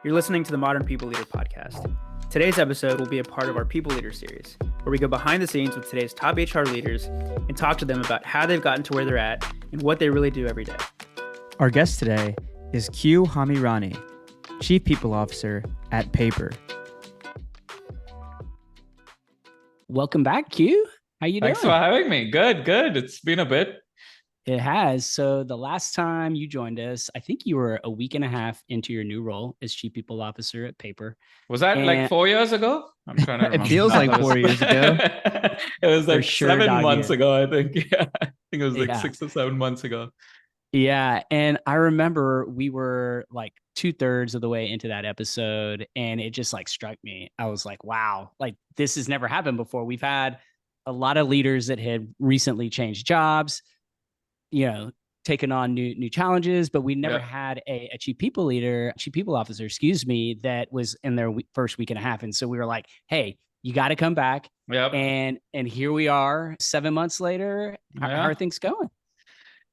You're listening to the Modern People Leader podcast. Today's episode will be a part of our People Leader series, where we go behind the scenes with today's top HR leaders and talk to them about how they've gotten to where they're at and what they really do every day. Our guest today is Hamirani, Chief People Officer at Paper. Welcome back, Q. How you doing? Thanks for having me. Good. It's been a bit. It has. So the last time you joined us, I think you were a week and a half into your new role as Chief People Officer at Paper. Was that like 4 years ago? I'm trying to remember. It feels like 4 years ago. It was like sure, 7 months ago, I think. Yeah, I think it was like 6 or 7 months ago. Yeah. And I remember we were like 2/3 of the way into that episode, and it just like struck me. I was like, wow, like this has never happened before. We've had a lot of leaders that had recently changed jobs, taken on new challenges, but we never had a chief people officer, that was in their first week and a half. And so we were like, hey, you got to come back. Yep. And here we are 7 months later. How are things going?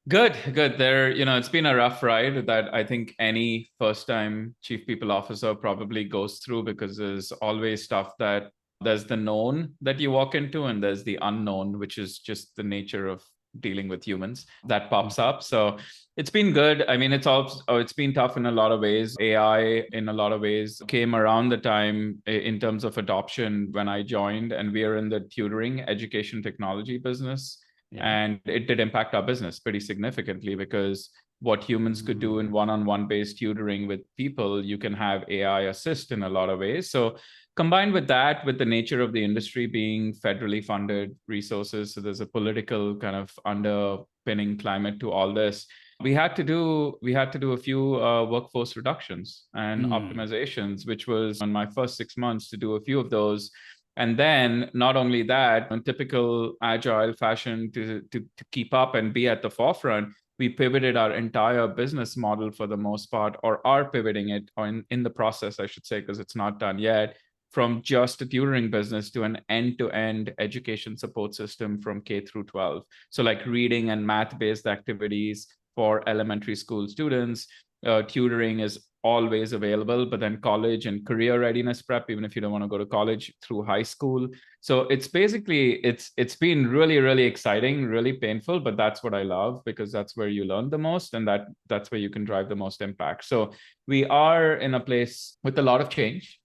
Good. There, it's been a rough ride that I think any first-time chief people officer probably goes through, because there's always stuff that there's the known that you walk into, and there's the unknown, which is just the nature of dealing with humans that pops up. So it's been good. I mean, it's been tough in a lot of ways. AI in a lot of ways came around the time in terms of adoption when I joined, and we are in the tutoring education technology business. Yeah. And it did impact our business pretty significantly, because what humans could do in one-on-one based tutoring with people, you can have AI assist in a lot of ways. So combined with that, with the nature of the industry being federally funded resources, so there's a political kind of underpinning climate to all this. We had to do a few workforce reductions and optimizations, which was in my first 6 months to do a few of those. And then not only that, in typical agile fashion to keep up and be at the forefront, we pivoted our entire business model for the most part, or are pivoting it, or in the process, I should say, because it's not done yet, from just a tutoring business to an end-to-end education support system from K through 12. So like reading and math-based activities for elementary school students. Tutoring is always available, but then college and career readiness prep, even if you don't want to go to college, through high school. So it's basically, it's been really, really exciting, really painful, but that's what I love, because that's where you learn the most, and that's where you can drive the most impact. So we are in a place with a lot of change.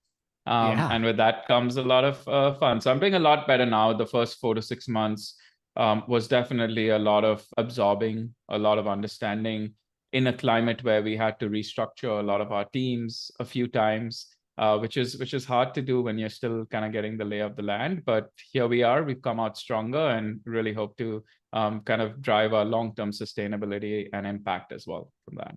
And with that comes a lot of fun. So I'm doing a lot better now. The first 4 to 6 months was definitely a lot of absorbing, a lot of understanding, in a climate where we had to restructure a lot of our teams a few times, which is hard to do when you're still kind of getting the lay of the land. But here we are, we've come out stronger, and really hope to kind of drive our long-term sustainability and impact as well from that.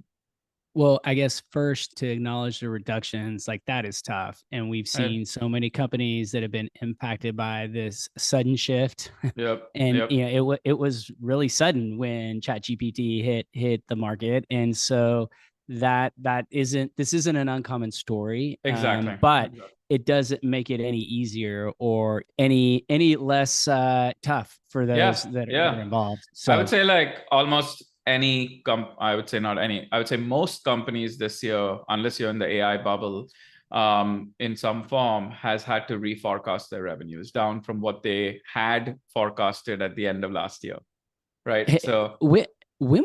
Well, I guess first to acknowledge the reductions, like that is tough. And we've seen so many companies that have been impacted by this sudden shift. Yep. And it was really sudden when ChatGPT hit the market. And so this isn't an uncommon story. Exactly. But it doesn't make it any easier or any less tough for those that are involved. So I would say like almost I would say most companies this year, unless you're in the AI bubble, in some form, has had to reforecast their revenues down from what they had forecasted at the end of last year, right? Hey, so when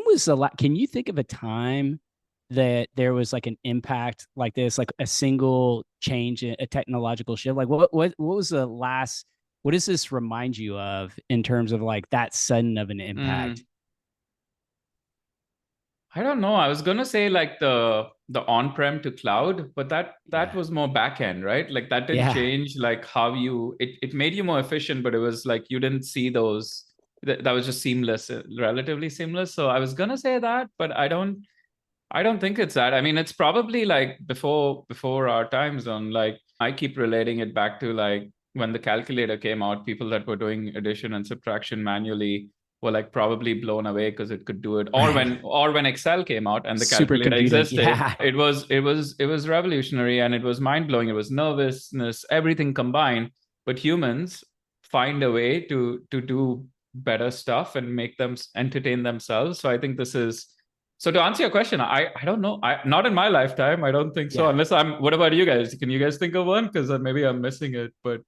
was can you think of a time that there was like an impact like this, like a single change, a technological shift? Like what was the last? What does this remind you of in terms of like that sudden of an impact? I don't know. I was gonna say like the on-prem to cloud, but that was more back-end, right? Like that didn't change like how it made you more efficient, but it was like you didn't see those. That was just seamless, relatively seamless. So I was gonna say that, but I don't think it's that. I mean, it's probably like before our time zone. Like I keep relating it back to like when the calculator came out, people that were doing addition and subtraction manually were like probably blown away because it could do it. Or when Excel came out and the calculator existed, it was revolutionary, and it was mind blowing. It was nervousness, everything combined. But humans find a way to do better stuff and make them entertain themselves. So I think this is So to answer your question, I don't know. Not in my lifetime. I don't think so. Yeah. Unless I'm. What about you guys? Can you guys think of one? Because maybe I'm missing it. But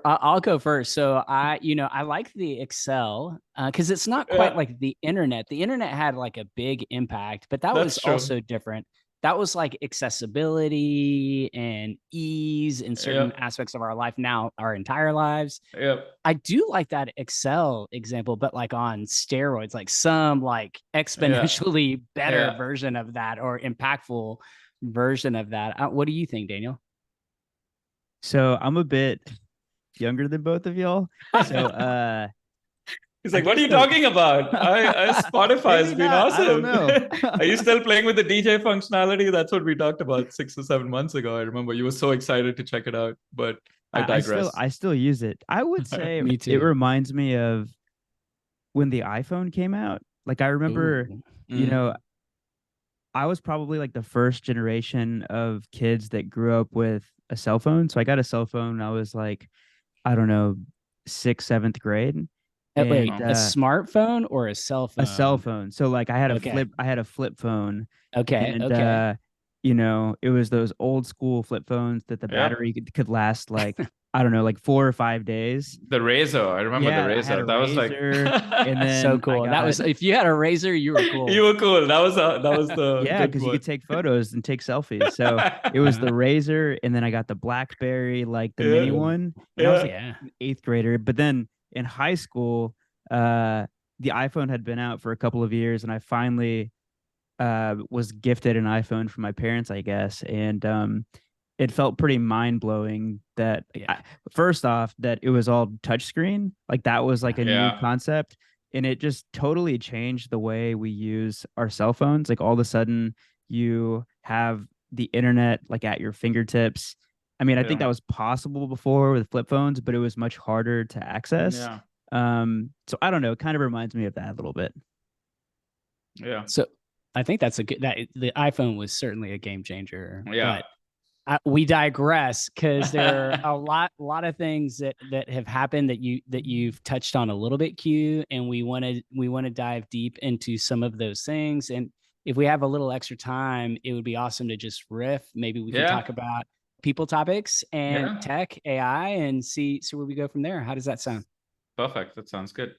I'll go first. So I like the Excel because it's not quite yeah, like the internet. The internet had like a big impact, but that was that's true. also different. That was like accessibility and ease in certain Yep. aspects of our life now, our entire lives. Yep. I do like that Excel example, but like on steroids, like some like Yeah. exponentially better Yeah. version of that or impactful version of that. What do you think, Daniel? So I'm a bit younger than both of y'all. So He's I like, what are guess you talking about? I Spotify has maybe been not. I don't awesome. know. Are you still playing with the DJ functionality? That's what we talked about 6 or 7 months ago. I remember you were so excited to check it out, but I I still digress. I still use it. I would say Me it too. reminds me of when the iPhone came out. Like I remember, Ooh. you know, Mm. I was probably like the first generation of kids that grew up with a cell phone. So I got a cell phone when I was like, I don't know, sixth, seventh grade. Wait, And Oh. a smartphone or a cell a cell phone? phone. So like Okay. I had a flip phone Okay. and Okay. it was those old school flip phones that the Yep. battery could last like I don't know, like 4 or 5 days. The Razor. I remember the Yeah, I had Razor. a That was like razor and So then I cool. That got was if you had a razor, you were you cool. were cool. That was the yeah, good because you one. could take photos and take selfies. So it was Uh, the razor and then I got the BlackBerry, like the mini Yeah. ooh, one, and I was Yeah. like yeah. an eighth grader. But then in high school, uh the iPhone had been out for a couple of years and I finally was gifted an iPhone from my parents, I guess, and it felt pretty mind blowing that Yeah. first off that it was all touchscreen, like that was like a new Yeah. concept, and it just totally changed the way we use our cell phones. Like all of a sudden, you have the internet like at your fingertips. I mean, I think Yeah. that was possible before with flip phones, but it was much harder to access. Yeah. So I don't know. It kind of reminds me of that a little bit. Yeah. So I think that's a good that the iPhone was certainly a game changer, Yeah. but we digress because there are a lot of things that have happened that you've touched on a little bit, Q, and we want to dive deep into some of those things. And if we have a little extra time, it would be awesome to just riff. Maybe we can Yeah. talk about people topics and Yeah. tech, AI, and see where we go from there. How does that sound? Perfect. That sounds good.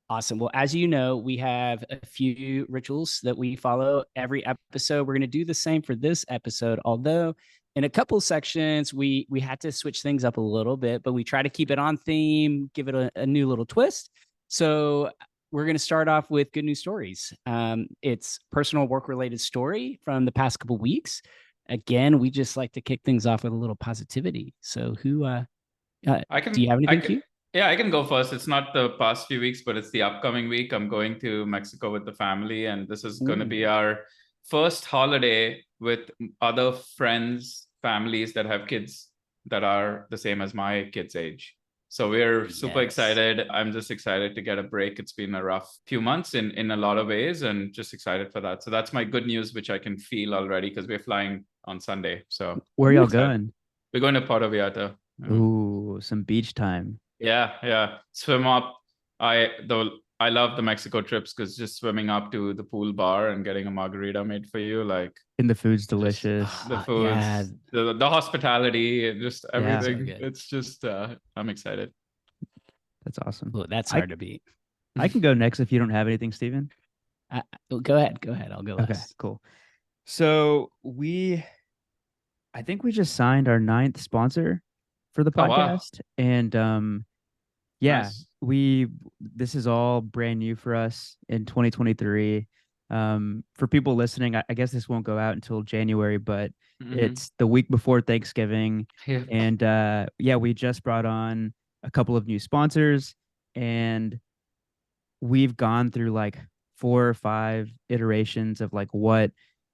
Awesome. Well, as you know, we have a few rituals that we follow every episode. We're going to do the same for this episode, although in a couple sections we had to switch things up a little bit, but we try to keep it on theme, give it a new little twist. So we're going to start off with good news stories. It's personal work related story from the past couple weeks. Again, we just like to kick things off with a little positivity. So I do can, you have I anything, can, Q? yeah, I can go first. It's not the past few weeks, but it's the upcoming week. I'm going to Mexico with the family, and this is going to be Ooh, our first holiday with other friends, families that have kids that are the same as my kids' age. So we're super yes. excited. I'm just excited to get a break. It's been a rough few months in a lot of ways, and just excited for that. So that's my good news, which I can feel already because we're flying on Sunday. So Where y'all Ooh, excited. going? We're going to Puerto Vallarta. Yeah. Ooh, some beach time Yeah, yeah. Swim up. I love the Mexico trips because just swimming up to the pool bar and getting a margarita made for you, like and the food's just delicious. the yeah, foods, the hospitality, and just Yeah, so everything. good. It's just I'm excited. that's awesome. Well, that's I hard to beat. I can go next if you don't have anything, Steven. Well, go ahead. Go ahead. I'll go Okay, last. cool. So I think we just signed our ninth sponsor for the Oh wow, podcast, and yeah, nice. this is all brand new for us in 2023. For people listening, I guess this won't go out until January, but Mm-hmm. it's the week before Thanksgiving, Yeah. and yeah, we just brought on a couple of new sponsors, and we've gone through like 4 or 5 iterations of like what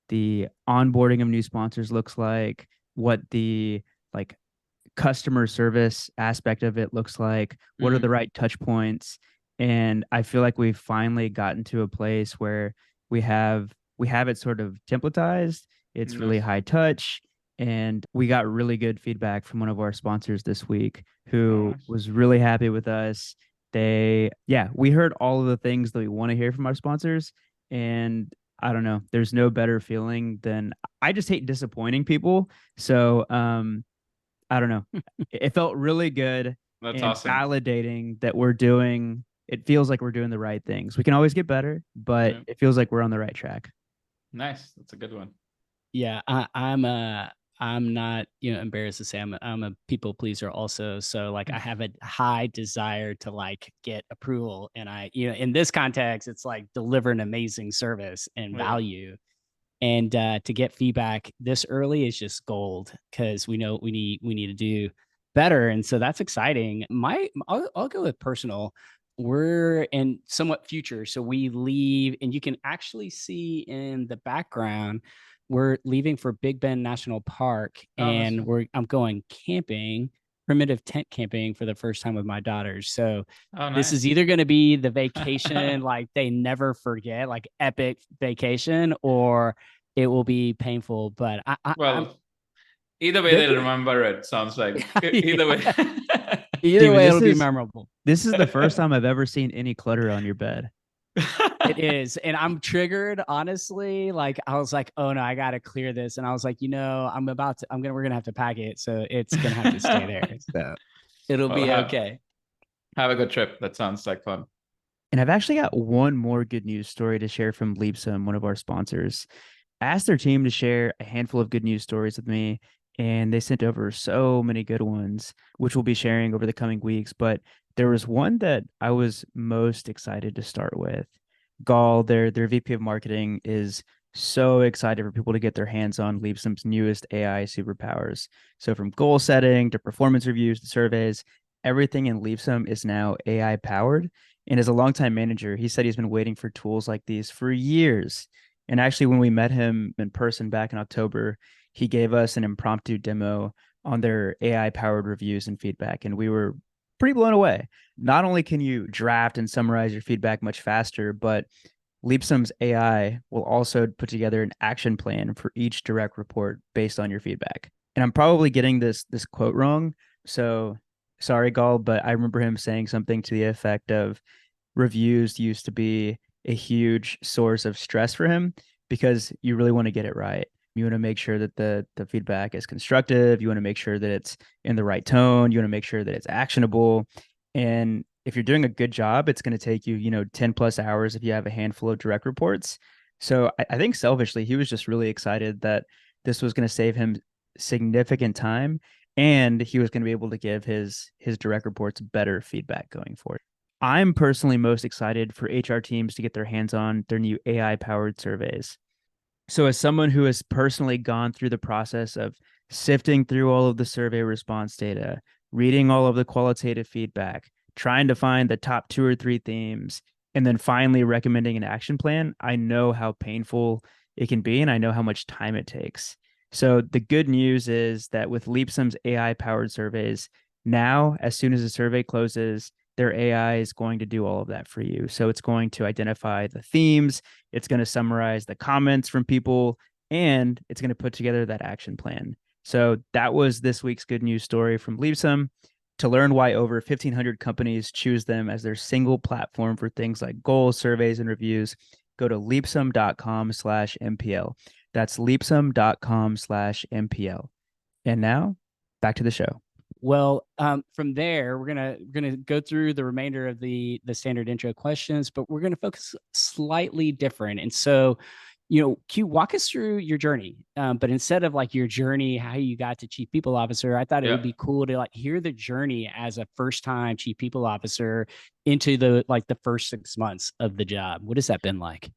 the onboarding of new sponsors looks like, what the like customer service aspect of it looks like, what are the Mm-hmm. right touch points, and I feel like we've finally gotten to a place where we have it sort of templatized. It's really Nice. high touch, and we got really good feedback from one of our sponsors this week Oh, who nice. was really happy with us. We heard all of the things that we want to hear from our sponsors, And I don't know, there's no better feeling than, I just hate disappointing people. So I don't know. It felt really good That's and awesome. validating that it feels like we're doing the right things. We can always get better, but Yeah. it feels like we're on the right track. Nice. That's a good one. Yeah, I'm not, embarrassed to say I'm a people pleaser also. So like I have a high desire to like get approval. And in this context, it's like deliver an amazing service and Yeah. value. And to get feedback this early is just gold because we know we need to do better. And so that's exciting. I'll go with personal. We're in somewhat future. So we leave, and you can actually see in the background, we're leaving for Big Bend National Park, Oh, that's and fun. I'm going camping, primitive tent camping for the first time with my daughters. So Oh, this is nice. either going to be the vacation like they never forget, like epic vacation, or it will be painful. But I'm Well, either way, they're they'll gonna remember it. Sounds like either way. yeah. Either Steven, way, it'll be memorable. this is the first time I've ever seen any clutter on your bed. It is. And I'm triggered, honestly. Like I was like, oh no, I gotta clear this. And I was like, we're gonna have to pack it. So it's gonna have to stay there. So it'll Well, be okay. have a good trip. That sounds like fun. And I've actually got one more good news story to share from Leapsome, one of our sponsors. I asked their team to share a handful of good news stories with me, and they sent over so many good ones, which we'll be sharing over the coming weeks. But there was one that I was most excited to start with. Gall, their VP of marketing, is so excited for people to get their hands on Leapsome's newest AI superpowers. So from goal setting to performance reviews to surveys, everything in Leapsome is now AI powered. And as a longtime manager, he said he's been waiting for tools like these for years. And actually, when we met him in person back in October, he gave us an impromptu demo on their AI powered reviews and feedback. And we were pretty blown away. Not only can you draft and summarize your feedback much faster, but Leapsome's AI will also put together an action plan for each direct report based on your feedback. And I'm probably getting this quote wrong. So sorry, Gall, but I remember him saying something to the effect of reviews used to be a huge source of stress for him because you really want to get it right. You want to make sure that the feedback is constructive. You want to make sure that it's in the right tone. You want to make sure that it's actionable. And if you're doing a good job, it's going to take you, 10 plus hours if you have a handful of direct reports. So I think selfishly, he was just really excited that this was going to save him significant time and he was going to be able to give his direct reports better feedback going forward. I'm personally most excited for HR teams to get their hands on their new AI powered surveys. So, as someone who has personally gone through the process of sifting through all of the survey response data, reading all of the qualitative feedback, trying to find the top 2 or 3 themes, and then finally recommending an action plan, I know how painful it can be and I know how much time it takes. So, the good news is that with Leapsome's AI powered surveys, now, as soon as the survey closes, their AI is going to do all of that for you. So it's going to identify the themes, it's going to summarize the comments from people, and it's going to put together that action plan. So that was this week's good news story from Leapsome. To learn why over 1,500 companies choose them as their single platform for things like goals, surveys, and reviews, go to leapsome.com/MPL. That's leapsome.com/MPL. And now back to the show. Well, from there, we're gonna go through the remainder of the standard intro questions, but we're gonna focus slightly different. And so, Q, walk us through your journey. But instead of like your journey, how you got to chief people officer, I thought it would be cool to like hear the journey as a first time chief people officer into the first 6 months of the job. What has that been like?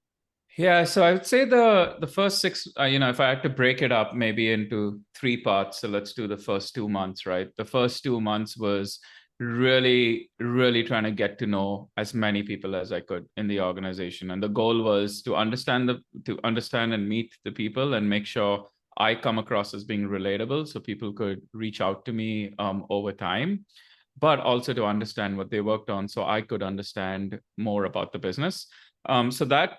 Yeah, so I would say the first 6, if I had to break it up maybe into 3 parts, so let's do the first 2 months, right? The first 2 months was really, really trying to get to know as many people as I could in the organization, and the goal was to understand and meet the people and make sure I come across as being relatable, so people could reach out to me over time, but also to understand what they worked on, so I could understand more about the business. So that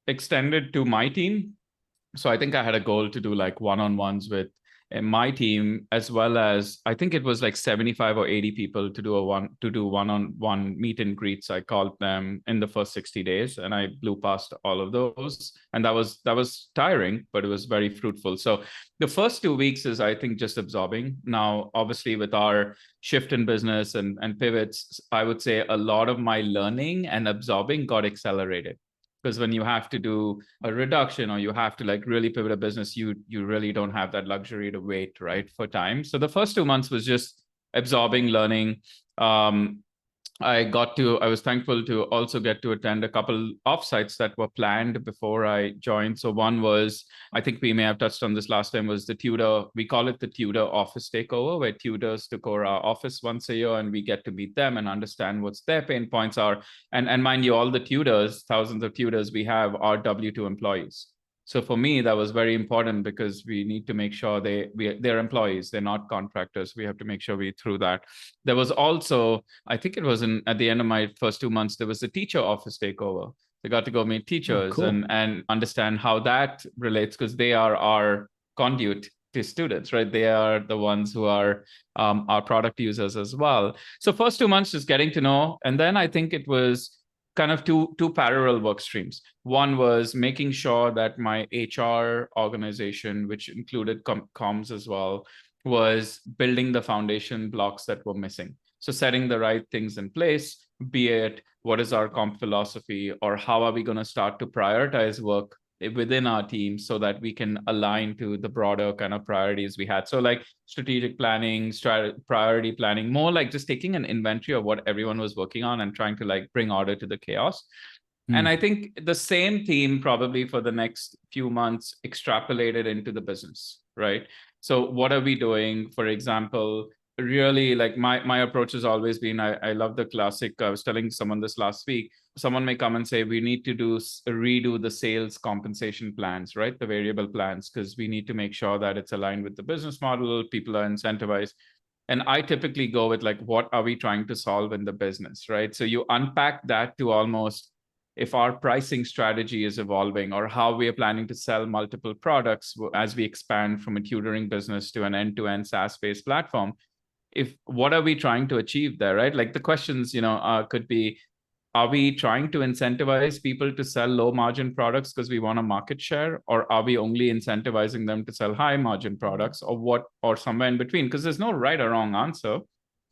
extended to my team. So I think I had a goal to do like one-on-ones with in my team, as well as I think it was like 75 or 80 people to do one-on-one meet and greets. I called them in the first 60 days, and I blew past all of those. And that was tiring, but it was very fruitful. So the first 2 weeks is, I think, just absorbing. Now, obviously, with our shift in business and pivots, I would say a lot of my learning and absorbing got accelerated. Because when you have to do a reduction or you have to like really pivot a business, you really don't have that luxury to wait, right, for time. So the first 2 months was just absorbing, learning. I was thankful to also get to attend a couple offsites that were planned before I joined. So one was, I think we may have touched on this last time, was the Tudor, we call it the Tudor office takeover, where tutors took over our office once a year, and we get to meet them and understand what's their pain points are. And mind you, all the tutors, thousands of tutors we have, are W-2 employees. So for me, that was very important, because we need to make sure they're employees, they're not contractors. We have to make sure we through that. There was also, I think it was at the end of my first 2 months, there was a teacher office takeover. I got to go meet teachers cool. and understand how that relates, because they are our conduit to students, right? They are the ones who are our product users as well. So first 2 months just getting to know. And then I think it was kind of two parallel work streams. One was making sure that my HR organization, which included comms as well, was building the foundation blocks that were missing. So setting the right things in place, be it what is our comp philosophy, or how are we going to start to prioritize work within our team so that we can align to the broader kind of priorities we had. So like strategic planning, priority planning, more like just taking an inventory of what everyone was working on and trying to like bring order to the chaos. And I think the same theme probably for the next few months extrapolated into the business, right? So what are we doing? For example, really like my approach has always been, I love the classic, I was telling someone this last week, someone may come and say, we need to redo the sales compensation plans, right? The variable plans, because we need to make sure that it's aligned with the business model, people are incentivized. And I typically go with like, what are we trying to solve in the business, right? So you unpack that to almost, if our pricing strategy is evolving, or how we are planning to sell multiple products as we expand from a tutoring business to an end-to-end SaaS-based platform, what are we trying to achieve there, right? Like the questions, could be, are we trying to incentivize people to sell low margin products because we want a market share? Or are we only incentivizing them to sell high margin products, or somewhere in between? Because there's no right or wrong answer,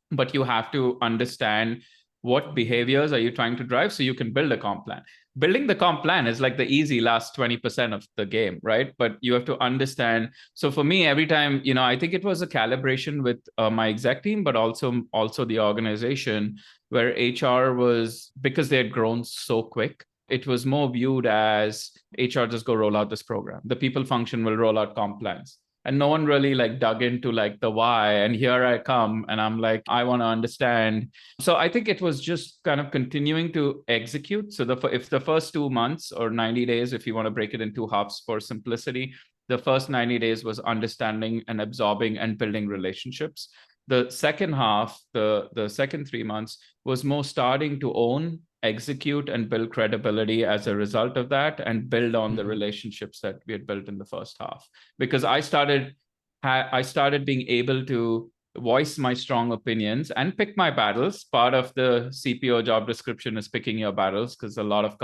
but you have to understand what behaviors are you trying to drive so you can build a comp plan. Building the comp plan is like the easy last 20% of the game, right? But you have to understand. So for me, every time, I think it was a calibration with my exec team, but also the organization, where HR was, because they had grown so quick, it was more viewed as HR just go roll out this program. The people function will roll out comp plans. And no one really like dug into like the why. And here I come and I'm like, I want to understand. So I think it was just kind of continuing to execute. So if the first 2 months or 90 days, if you want to break it into halves for simplicity, the first 90 days was understanding and absorbing and building relationships. The second half, the second 3 months, was more starting to own, execute, and build credibility as a result of that, and build on the relationships that we had built in the first half. Because I started being able to voice my strong opinions and pick my battles. Part of the CPO job description is picking your battles, because a lot of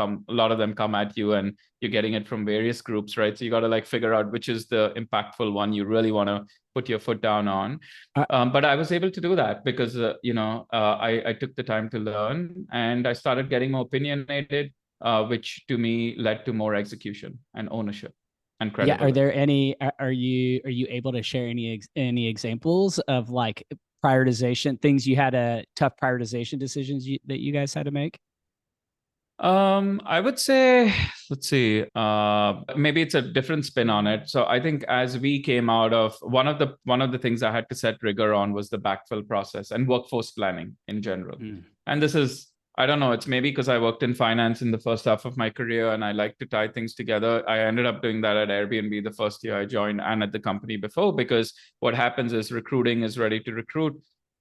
them come at you and you're getting it from various groups, right? So you got to like figure out which is the impactful one you really want to put your foot down on. But I was able to do that because, I took the time to learn, and I started getting more opinionated, which to me led to more execution and ownership and credibility. Yeah. Are there any, are you able to share any examples of like prioritization, things you had tough prioritization decisions that you guys had to make? I would say, let's see, maybe it's a different spin on it. So I think as we came out of one of the things I had to set rigor on was the backfill process and workforce planning in general. And this is, I don't know, it's maybe because I worked in finance in the first half of my career and I like to tie things together. I ended up doing that at Airbnb the first year I joined, and at the company before, because what happens is recruiting is ready to recruit.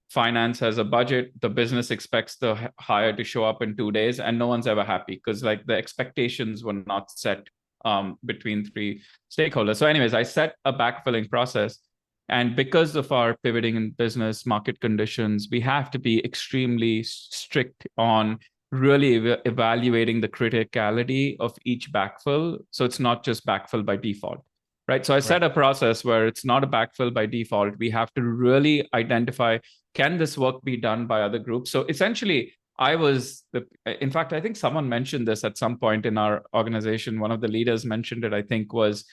Finance has a budget, the business expects the hire to show up in 2 days, and no one's ever happy because like the expectations were not set between three stakeholders. So anyways, I set a backfilling process, And because of our pivoting in business market conditions, we have to be extremely strict on really evaluating the criticality of each backfill. So it's not just backfill by default, right? So I set a process where it's not a backfill by default. We have to really identify, can this work be done by other groups? So essentially, in fact, I think someone mentioned this at some point in our organization. One of the leaders mentioned it, I think, was,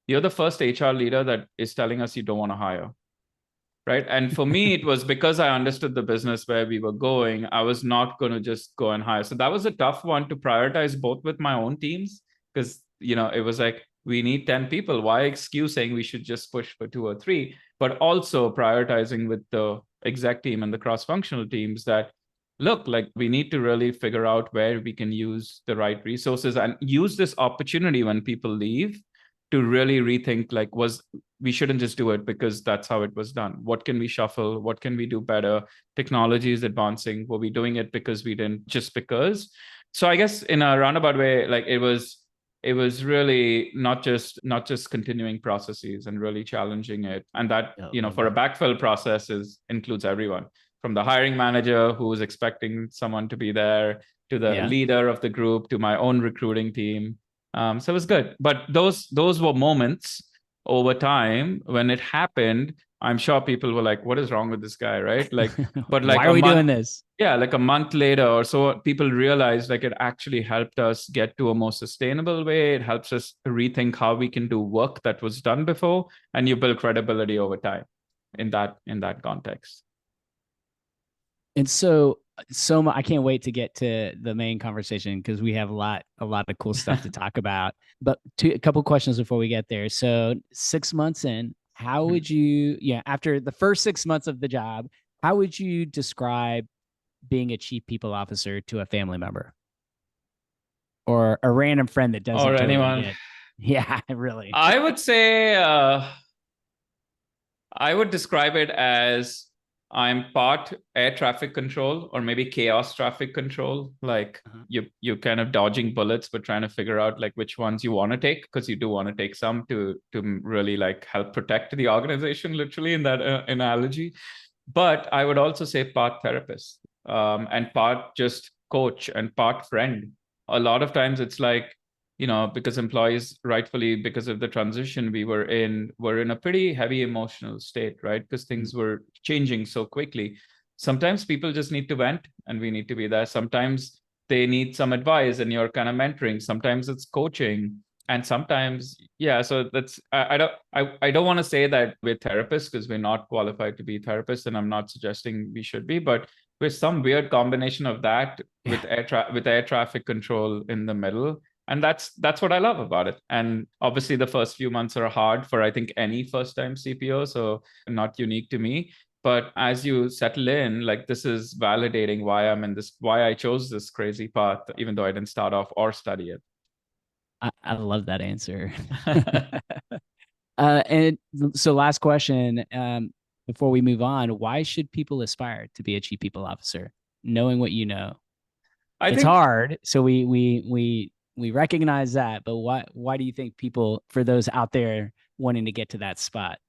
you're the first HR leader that is telling us you don't want to hire. Right. And for me, it was because I understood the business where we were going. I was not going to just go and hire. So that was a tough one to prioritize, both with my own teams, because, it was like, we need 10 people. Why excuse saying we should just push for 2 or 3, but also prioritizing with the exec team and the cross-functional teams that, look, like, we need to really figure out where we can use the right resources and use this opportunity when people leave to really rethink, like, we shouldn't just do it because that's how it was done. What can we shuffle? What can we do better? Technology is advancing. Were we doing it because we didn't, just because? So I guess in a roundabout way, like, it was really not just continuing processes and really challenging it. And that, for a backfill process includes everyone, from the hiring manager who was expecting someone to be there, to the leader of the group, to my own recruiting team. So it was good. But those were moments over time when it happened. I'm sure people were like, what is wrong with this guy, right? Like, but like, why are we doing this? Yeah, like a month later or so, people realized, like, it actually helped us get to a more sustainable way. It helps us rethink how we can do work that was done before, and you build credibility over time in that context. And so I can't wait to get to the main conversation, because we have a lot of cool stuff to talk about. But a couple questions before we get there. So 6 months in, how would you, after the first 6 months of the job, how would you describe being a chief people officer to a family member or a random friend that doesn't or totally anyone? Get? Yeah, really. I would say I would describe it as, I'm part air traffic control, or maybe chaos traffic control. Like, you're kind of dodging bullets, but trying to figure out, like, which ones you want to take, because you do want to take some to really, like, help protect the organization, literally, in that analogy. But I would also say part therapist, and part just coach, and part friend. A lot of times it's like, because employees, rightfully, because of the transition we were in a pretty heavy emotional state, right? Because things were changing so quickly. Sometimes people just need to vent, and we need to be there. Sometimes they need some advice, and you're kind of mentoring. Sometimes it's coaching, and sometimes, so that's, I don't want to say that we're therapists, because we're not qualified to be therapists, and I'm not suggesting we should be, but we're some weird combination of that with air traffic control in the middle. And that's what I love about it. And obviously the first few months are hard for, I think, any first time CPO, so not unique to me. But as you settle in, like, this is validating why I chose this crazy path, even though I didn't start off or study it. I love that answer. And so last question, before we move on, why should people aspire to be a chief people officer, knowing what you know? It's hard. So we recognize that, but why do you think people, for those out there wanting to get to that spot?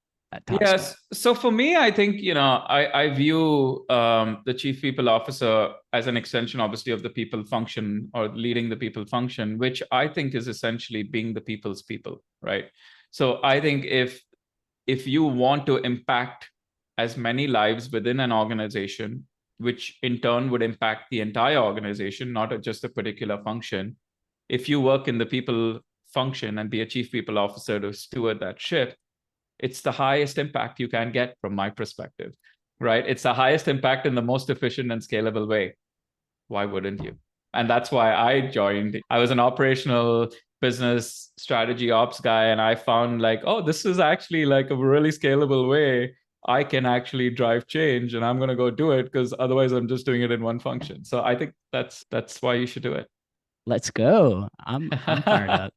Yes. So for me, I think, I view the chief people officer as an extension, obviously, of the people function, or leading the people function, which I think is essentially being the people's people, right? So I think if you want to impact as many lives within an organization, which in turn would impact the entire organization, not just a particular function, if you work in the people function and be a chief people officer to steward that ship, it's the highest impact you can get from my perspective, right? It's the highest impact in the most efficient and scalable way. Why wouldn't you? And that's why I joined. I was an operational business strategy ops guy, and I found, like, oh, this is actually like a really scalable way I can actually drive change, and I'm going to go do it, because otherwise I'm just doing it in one function. So I think that's why you should do it. Let's go. I'm fired up.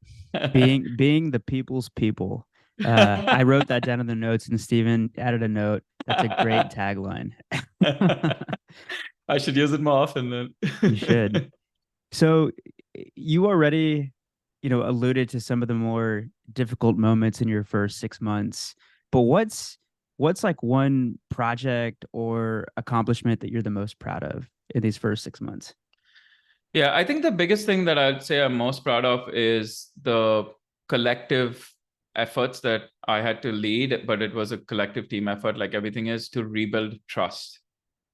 Being the people's people. I wrote that down in the notes, and Steven added a note. That's a great tagline. I should use it more often then. You should. So you already, alluded to some of the more difficult moments in your first 6 months, but what's what's like one project or accomplishment that you're the most proud of in these first 6 months? Yeah, I think the biggest thing that I'd say I'm most proud of is the collective efforts that I had to lead, but it was a collective team effort, like everything is, to rebuild trust.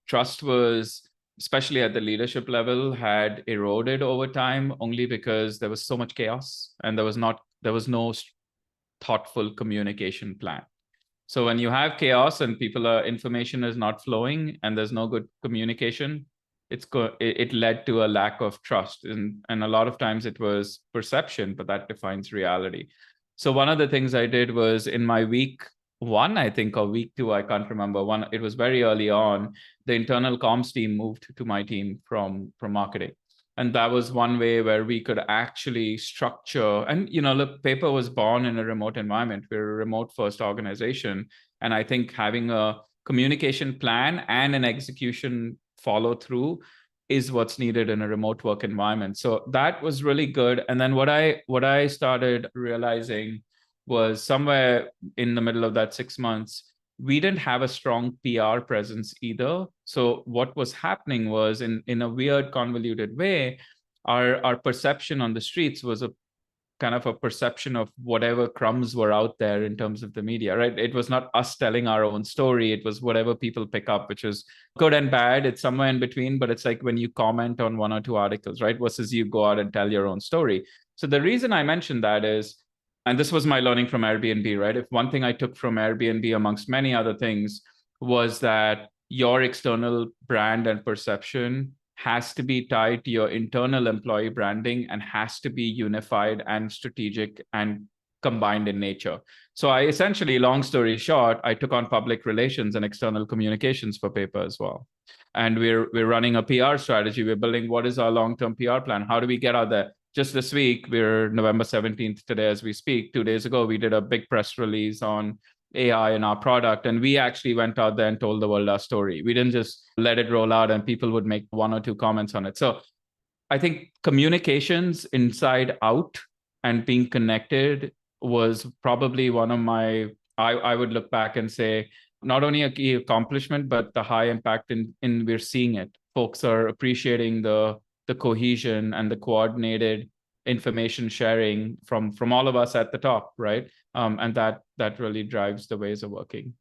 Trust was, especially at the leadership level, had eroded over time only because there was so much chaos and there was no thoughtful communication plan. So when you have chaos and information is not flowing and there's no good communication, it led to a lack of trust. And a lot of times it was perception, but that defines reality. So one of the things I did was in my week 1, I think, or week 2, I can't remember. It was very early on. The internal comms team moved to my team from marketing. And that was one way where we could actually structure. And, look, Paper was born in a remote environment. We're a remote first organization. And I think having a communication plan and an execution follow through is what's needed in a remote work environment. So that was really good. And then what I started realizing was somewhere in the middle of that 6 months, we didn't have a strong PR presence either. So what was happening was in a weird, convoluted way, our perception on the streets was a kind of a perception of whatever crumbs were out there in terms of the media, right? It was not us telling our own story. It was whatever people pick up, which is good and bad. It's somewhere in between, but it's like when you comment on 1 or 2 articles, right? Versus you go out and tell your own story. So the reason I mentioned that is, and this was my learning from Airbnb, right? If one thing I took from Airbnb amongst many other things was that your external brand and perception has to be tied to your internal employee branding and has to be unified and strategic and combined in nature. So I essentially, long story short, I took on public relations and external communications for Paper as well. And we're running a PR strategy. We're building what is our long-term PR plan? How do we get out there? Just this week, we're November 17th today as we speak. 2 days ago, we did a big press release on AI in our product. And we actually went out there and told the world our story. We didn't just let it roll out and people would make 1 or 2 comments on it. So I think communications inside out and being connected was probably one of I would look back and say, not only a key accomplishment, but the high impact in we're seeing it. Folks are appreciating the cohesion and the coordinated information sharing from all of us at the top, right? And that really drives the ways of working.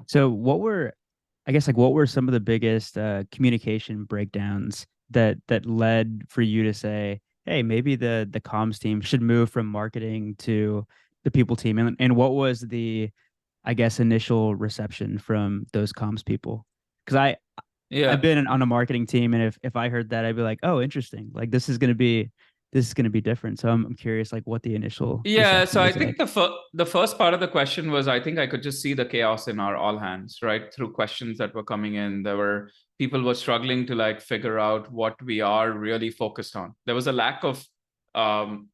So what were some of the biggest communication breakdowns that led for you to say, hey, maybe the comms team should move from marketing to the people team? And what was the, I guess, initial reception from those comms people? Because I've been on a marketing team, and if I heard that, I'd be like, oh, interesting. Like this is going to be different. So I'm curious, like what the initial. So I think the first part of the question was, I think I could just see the chaos in our all hands, right? Through questions that were coming in, people were struggling to like figure out what we are really focused on. There was a lack of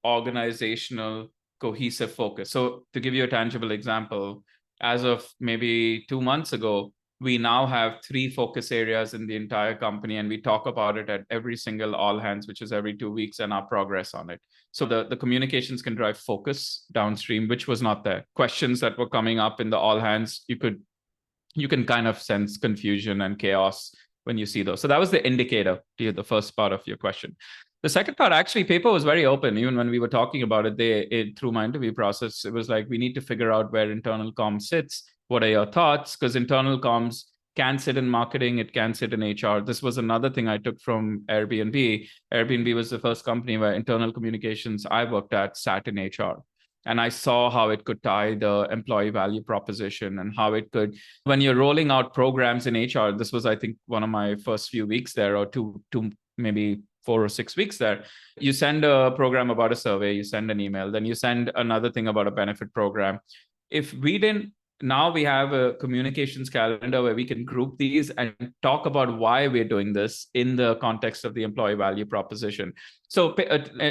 organizational cohesive focus. So to give you a tangible example, as of maybe 2 months ago, we now have 3 focus areas in the entire company, and we talk about it at every single all hands, which is every 2 weeks, and our progress on it. So the communications can drive focus downstream, which was not there. Questions that were coming up in the all hands, you can kind of sense confusion and chaos when you see those. So that was the indicator to the first part of your question. The second part, actually, Paper was very open. Even when we were talking about it, through my interview process, it was like, we need to figure out where internal comms sits. What are your thoughts? Because internal comms can sit in marketing, it can sit in HR. This was another thing I took from Airbnb. Airbnb was the first company where internal communications I worked at sat in HR. And I saw how it could tie the employee value proposition and how it could, when you're rolling out programs in HR, this was, I think, one of my first few weeks there, or two maybe 4 or 6 weeks there. You send a program about a survey, you send an email, then you send another thing about a benefit program. If we didn't, now we have a communications calendar where we can group these and talk about why we're doing this in the context of the employee value proposition. So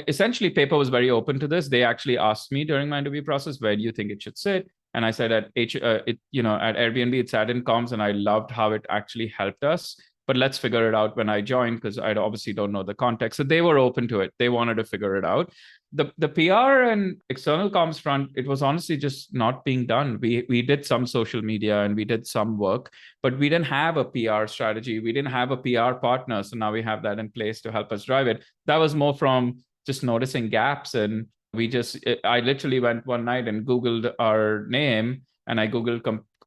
essentially, Paper was very open to this. They actually asked me during my interview process, where do you think it should sit? And I said at Airbnb, it sat in comms, and I loved how it actually helped us but let's figure it out when I join, because I obviously don't know the context. So they were open to it. They wanted to figure it out. The PR and external comms front, it was honestly just not being done. We did some social media and we did some work, but we didn't have a PR strategy. We didn't have a PR partner. So now we have that in place to help us drive it. That was more from just noticing gaps. And I literally went one night and Googled our name, and I Googled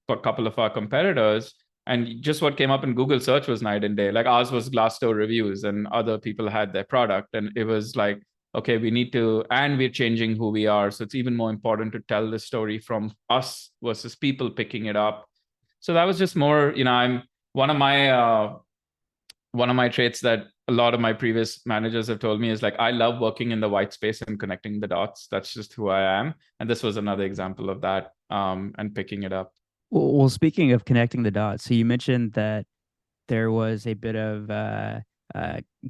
a couple of our competitors, and just what came up in Google search was night and day. Like ours was Glassdoor reviews and other people had their product. And it was like, okay, and we're changing who we are. So it's even more important to tell the story from us versus people picking it up. So that was just more, I'm one of my traits that a lot of my previous managers have told me is like, I love working in the white space and connecting the dots. That's just who I am. And this was another example of that, and picking it up. Well, speaking of connecting the dots, so you mentioned that there was a bit of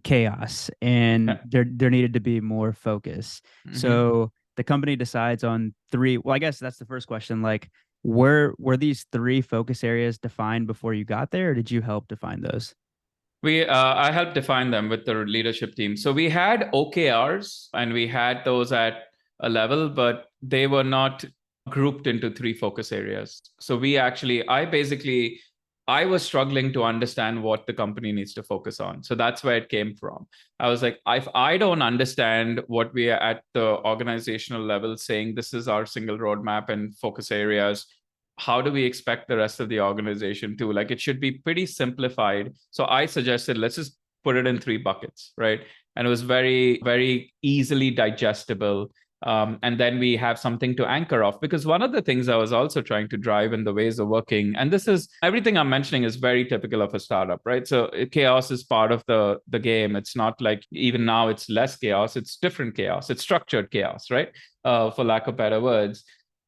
chaos and there needed to be more focus. Mm-hmm. So the company decides on three. Well, I guess that's the first question. Like, were these three focus areas defined before you got there, or did you help define those? I helped define them with the leadership team. So we had OKRs and we had those at a level, but they were not grouped into three focus areas. So I was struggling to understand what the company needs to focus on. So that's where it came from. I was like, if I don't understand what we are at the organizational level saying, this is our single roadmap and focus areas, how do we expect the rest of the organization to? Like, it should be pretty simplified. So I suggested, let's just put it in three buckets, right? And it was very, very easily digestible. And then we have something to anchor off, because one of the things I was also trying to drive in the ways of working, and this is everything I'm mentioning is very typical of a startup, right? So chaos is part of the game. It's not like even now it's less chaos, it's different chaos, it's structured chaos, right? For lack of better words.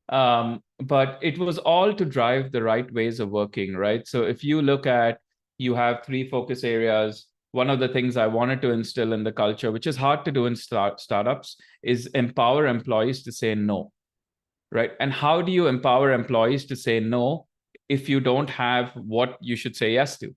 But it was all to drive the right ways of working, right? So if you look at, you have three focus areas. One of the things I wanted to instill in the culture, which is hard to do in startups, is empower employees to say no, right? And how do you empower employees to say no if you don't have what you should say yes to,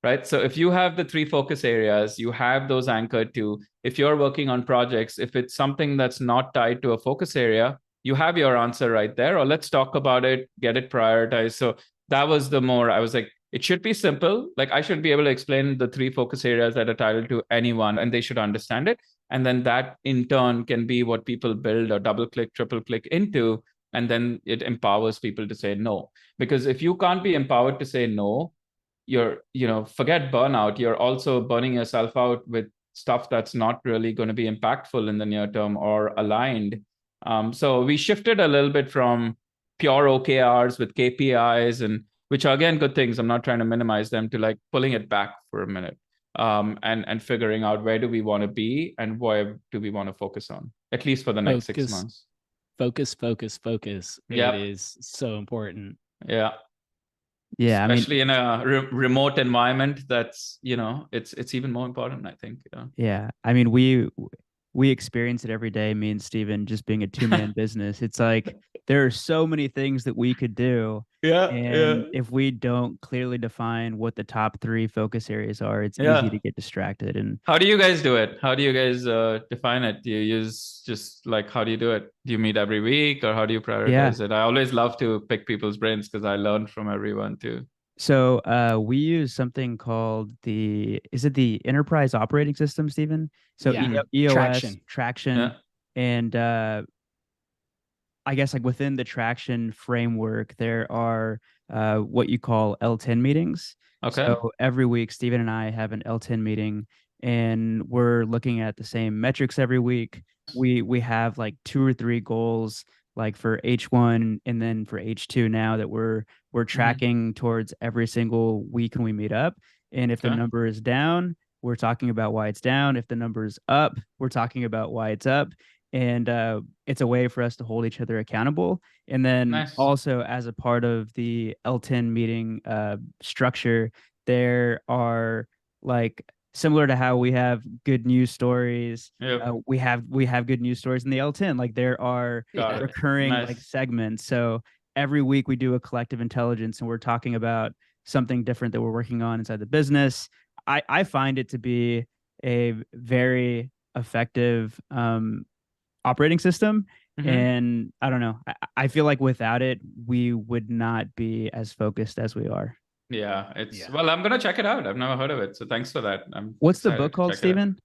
right? So if you have the three focus areas, you have those anchored to, if you're working on projects, if it's something that's not tied to a focus area, you have your answer right there, or let's talk about it, get it prioritized. So that was I was like, it should be simple. Like, I should be able to explain the three focus areas that are titled to anyone, and they should understand it. And then that in turn can be what people build or double click, triple click into. And then it empowers people to say no. Because if you can't be empowered to say no, forget burnout. You're also burning yourself out with stuff that's not really going to be impactful in the near term or aligned. So we shifted a little bit from pure OKRs with KPIs, and which are again good things. I'm not trying to minimize them, to like pulling it back for a minute, and figuring out where do we want to be and where do we want to focus on, at least for the next 6 months. Focus. Yeah, it is so important. Yeah. Especially in a remote environment, that's it's even more important, I think. Yeah, I mean, we experience it every day, me and Steven, just being a two-man business. It's like there are so many things that we could do. And if we don't clearly define what the top three focus areas are, it's easy to get distracted. And how do you guys do it? How do you guys define it? Do you use just like, how do you do it? Do you meet every week, or how do you prioritize it? I always love to pick people's brains because I learn from everyone too. So we use something called is it the Enterprise Operating System, Steven? So EOS, Traction. And I guess like within the Traction framework, there are what you call L10 meetings. Okay. So every week, Steven and I have an L10 meeting, and we're looking at the same metrics every week. We have like 2 or 3 goals, like for H1 and then for H2 now, that we're tracking towards every single week when we meet up. And if the number is down, we're talking about why it's down. If the number is up, we're talking about why it's up. And it's a way for us to hold each other accountable. And then also, as a part of the L10 meeting structure, there are, like, similar to how we have good news stories, we have good news stories in the L10. Like, there are recurring like segments. So every week we do a collective intelligence, and we're talking about something different that we're working on inside the business. I find it to be a very effective operating system. Mhm. And I don't know. I feel like without it, we would not be as focused as we are. Yeah, Yeah. well, I'm gonna check it out. I've never heard of it, so thanks for that. I'm What's the excited book to called, check it out. Stephen?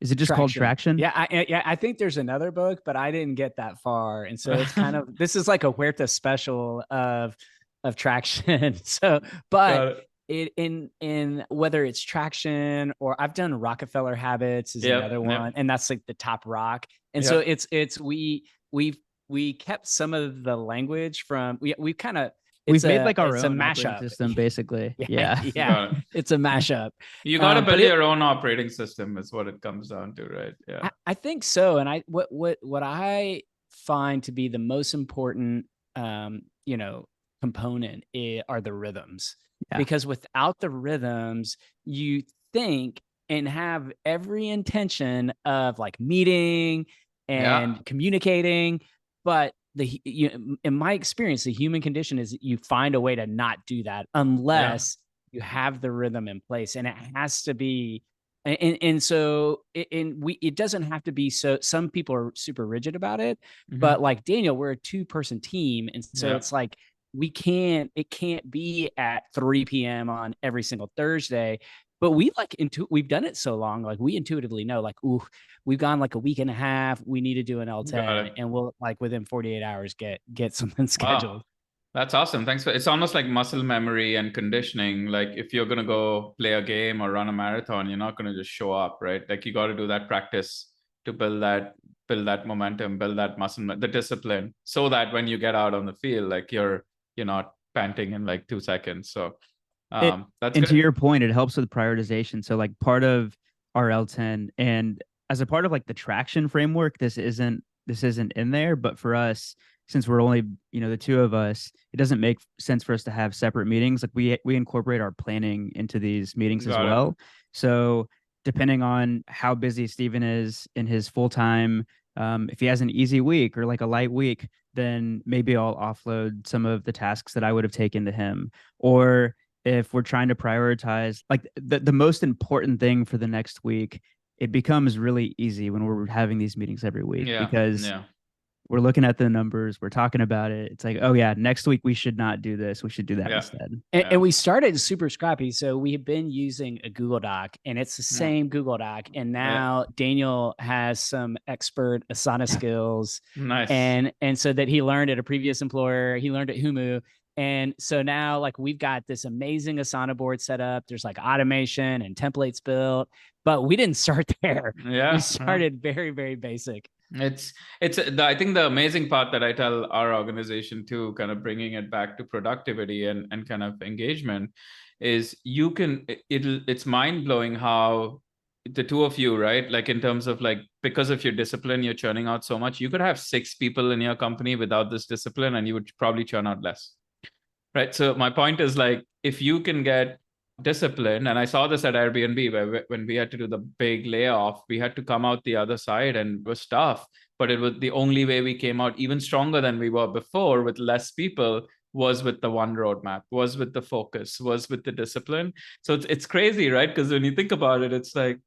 Is it just called Traction? Yeah, I think there's another book, but I didn't get that far, and so it's kind of this is like a Huerta special of Traction. So, but in whether it's Traction or I've done Rockefeller Habits is another one, and that's like the top rock. And so it's we kept some of the language from we kind of. We've made like our it's own a operating mashup system, basically. Yeah, Got it. it's a mashup. You got to but build your own operating system is what it comes down to, right? Yeah. I think so. And what I find to be the most important, component are the rhythms. Yeah. Because without the rhythms, you think and have every intention of like meeting and communicating, but in my experience, the human condition is you find a way to not do that unless you have the rhythm in place, and it has to be. And so it doesn't have to be so. Some people are super rigid about it, but like Daniel, we're a 2-person team, and so it's like it can't be at 3 p.m. on every single Thursday. But we've done it so long, like we intuitively know, like, ooh, we've gone like a week and a half. We need to do an L10, and we'll like within 48 hours get something scheduled. Wow. That's awesome. Thanks it's almost like muscle memory and conditioning. Like if you're gonna go play a game or run a marathon, you're not gonna just show up, right? Like you got to do that practice to build that momentum, build that muscle, the discipline, so that when you get out on the field, like you're not panting in like 2 seconds. So that's and good. to your point, it helps with prioritization. So like part of our L10 and as a part of like the Traction framework, this isn't in there, but for us, since we're only the two of us, it doesn't make sense for us to have separate meetings. Like we incorporate our planning into these meetings as well. So depending on how busy Stephen is in his full time, if he has an easy week or like a light week, then maybe I'll offload some of the tasks that I would have taken to him. Or if we're trying to prioritize like the most important thing for the next week, it becomes really easy when we're having these meetings every week because we're looking at the numbers, we're talking about it. It's like, oh yeah, next week we should not do this. We should do that instead. And we started super scrappy. So we have been using a Google Doc, and it's the same Google Doc. And now Daniel has some expert Asana skills. Nice. And so that he learned at a previous employer, he learned at Humu. And so now like we've got this amazing Asana board set up. There's like automation and templates built, but we didn't start there. We started very, very basic. It's I think the amazing part that I tell our organization too, kind of bringing it back to productivity and kind of engagement, is it's mind blowing how the two of you, right? Like in terms of like, because of your discipline, you're churning out so much. You could have 6 people in your company without this discipline, and you would probably churn out less. Right. So my point is like, if you can get discipline, and I saw this at Airbnb where when we had to do the big layoff, we had to come out the other side and it was tough, but it was the only way we came out even stronger than we were before with less people was with the one roadmap, was with the focus, was with the discipline. So it's crazy, right? Because when you think about it, it's like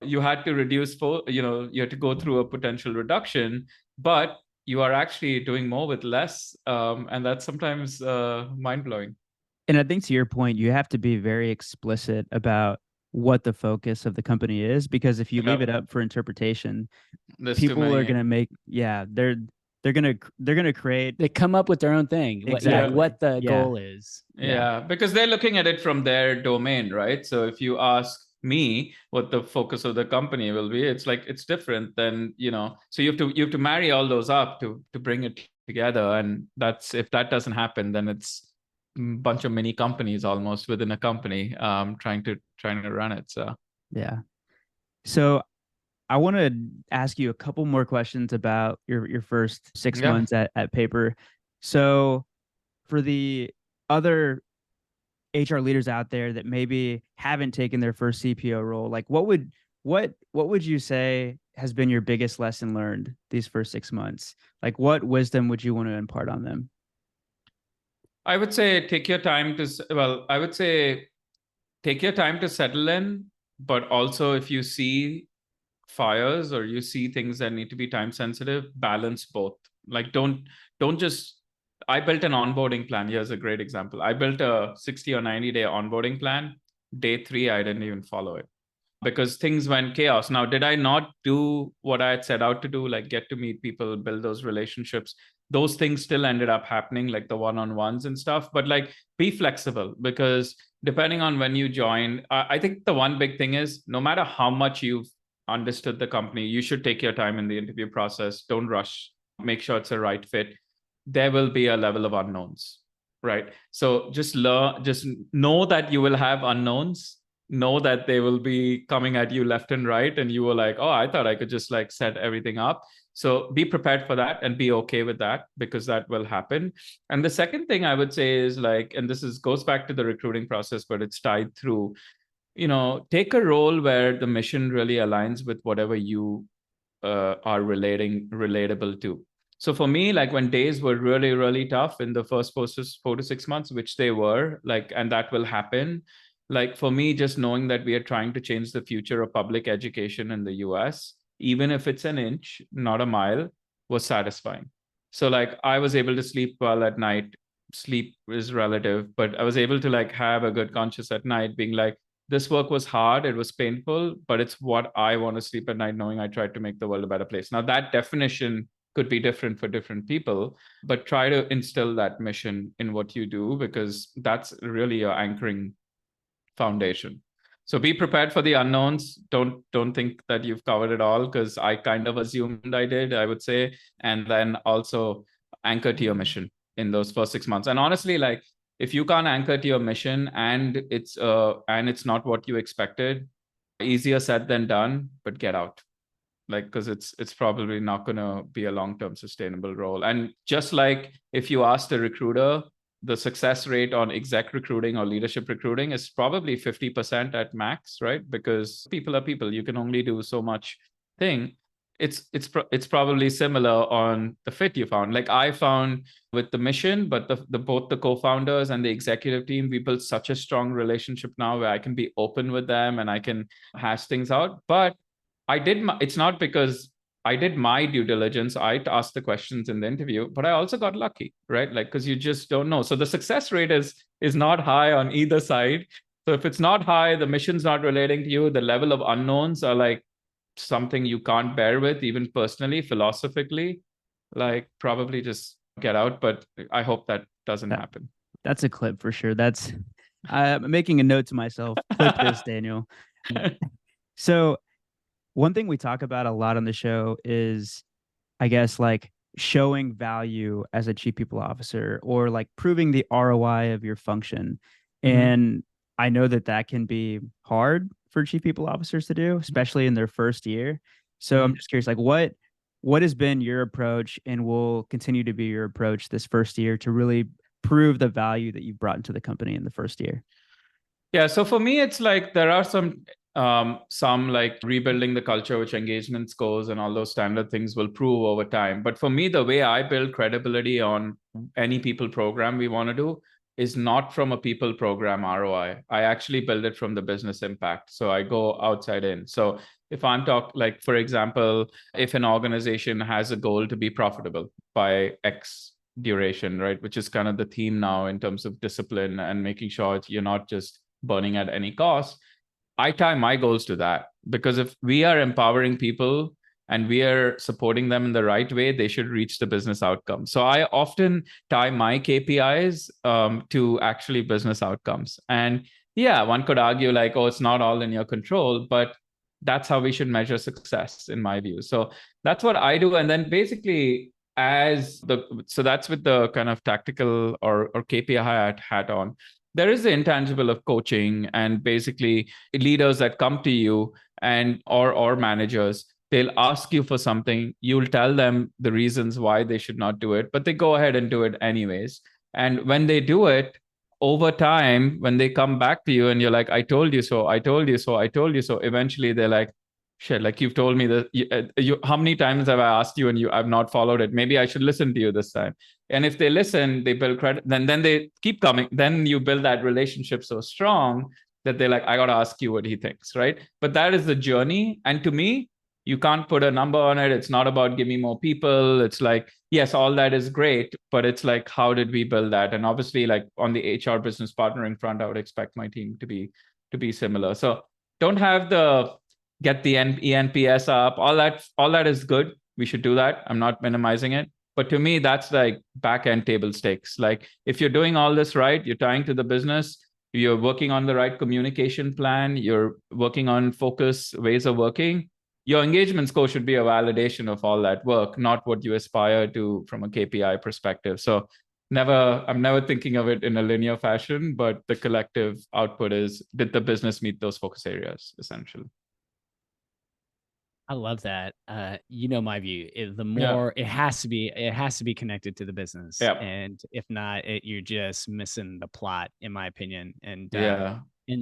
you had to reduce, you had to go through a potential reduction, but you are actually doing more with less. And that's sometimes mind-blowing. And I think to your point, you have to be very explicit about what the focus of the company is, because if you leave it up for interpretation, people are going to make, they're going to create. They come up with their own thing. Exactly. What the goal is. Yeah, because they're looking at it from their domain, right? So if you ask me what the focus of the company will be, it's like it's different than so you have to marry all those up to bring it together. And that's, if that doesn't happen, then it's a bunch of mini companies almost within a company trying to run it. So I want to ask you a couple more questions about your first 6 months at Paper. So for the other HR leaders out there that maybe haven't taken their first CPO role, like what would you say has been your biggest lesson learned these first 6 months? Like what wisdom would you want to impart on them? I would say take your time to, well, I would say take your time to settle in, but also if you see fires or you see things that need to be time sensitive, balance both. Like don't just, I built an onboarding plan. Here's a great example. I built a 60 or 90-day onboarding plan. Day 3, I didn't even follow it because things went chaos. Now, did I not do what I had set out to do, like get to meet people, build those relationships? Those things still ended up happening, like the one-on-ones and stuff. But like, be flexible, because depending on when you join, I think the one big thing is no matter how much you've understood the company, you should take your time in the interview process. Don't rush. Make sure it's a right fit. There will be a level of unknowns, right? So just learn, just know that you will have unknowns, know that they will be coming at you left and right, and you were like, oh, I thought I could just like set everything up. So be prepared for that and be okay with that, because that will happen. And the second thing I would say is like, and this is goes back to the recruiting process, but it's tied through, take a role where the mission really aligns with whatever you are relatable to. So for me, like when days were really, really tough in the first 4 to 6 months, which they were, like, and that will happen. Like for me, just knowing that we are trying to change the future of public education in the US, even if it's an inch, not a mile, was satisfying. So like I was able to sleep well at night. Sleep is relative, but I was able to like have a good conscience at night, being like, this work was hard, it was painful, but it's what I want to sleep at night knowing I tried to make the world a better place. Now, that definition could be different for different people, but try to instill that mission in what you do, because that's really your anchoring foundation. So be prepared for the unknowns. Don't think that you've covered it all, because I kind of assumed I did, I would say. And then also anchor to your mission in those first 6 months. And honestly, like if you can't anchor to your mission and it's not what you expected, easier said than done, but get out. Like, because it's probably not going to be a long-term sustainable role. And just like if you ask a recruiter, the success rate on exec recruiting or leadership recruiting is probably 50% at max, right? Because people are people. You can only do so much thing. It's probably similar on the fit you found. Like I found with the mission, but the both the co-founders and the executive team, we built such a strong relationship now where I can be open with them and I can hash things out. But it's not because I did my due diligence. I asked the questions in the interview, but I also got lucky, right? Like, because you just don't know. So the success rate is not high on either side. So if it's not high, the mission's not relating to you, the level of unknowns are like something you can't bear with, even personally, philosophically, like probably just get out. But I hope that doesn't happen. That's a clip for sure. I'm making a note to myself. Clip this, Daniel. So one thing we talk about a lot on the show is, I guess, like showing value as a chief people officer, or like proving the ROI of your function. Mm-hmm. And I know that can be hard for chief people officers to do, especially in their first year. So mm-hmm. I'm just curious, like what has been your approach and will continue to be your approach this first year to really prove the value that you've brought into the company in the first year? Yeah. So for me, it's like there are some like rebuilding the culture, which engagement scores and all those standard things will prove over time. But for me, the way I build credibility on any people program we want to do is not from a people program ROI. I actually build it from the business impact. So I go outside in. So if I'm like, for example, if an organization has a goal to be profitable by X duration, right, which is kind of the theme now in terms of discipline and making sure you're not just burning at any cost, I tie my goals to that, because if we are empowering people and we are supporting them in the right way, they should reach the business outcome. So I often tie my KPIs to actually business outcomes. And yeah, one could argue like, oh, it's not all in your control, but that's how we should measure success in my view. So that's what I do. And then basically so that's with the kind of tactical or KPI hat on. There is the intangible of coaching, and basically leaders that come to you and or managers, they'll ask you for something, you'll tell them the reasons why they should not do it, but they go ahead and do it anyways. And when they do it over time, when they come back to you and you're like, I told you so, I told you so, I told you so, eventually they're like, shit, like you've told me that how many times have I asked you and I've not followed it? Maybe I should listen to you this time. And if they listen, they build credit, then they keep coming. Then you build that relationship so strong that they're like, I got to ask you what he thinks, right? But that is the journey. And to me, you can't put a number on it. It's not about give me more people. It's like, yes, all that is great, but it's like, how did we build that? And obviously, like on the HR business partnering front, I would expect my team to be similar. So don't have the get the ENPS up. All that is good. We should do that. I'm not minimizing it. But to me, that's like back end table stakes. Like if you're doing all this right, you're tying to the business, you're working on the right communication plan, you're working on focus ways of working, your engagement score should be a validation of all that work, not what you aspire to from a KPI perspective. So I'm never thinking of it in a linear fashion, but the collective output is, did the business meet those focus areas, essentially? I love that. My view is the more it has to be connected to the business. Yeah. And if not, you're just missing the plot, in my opinion. And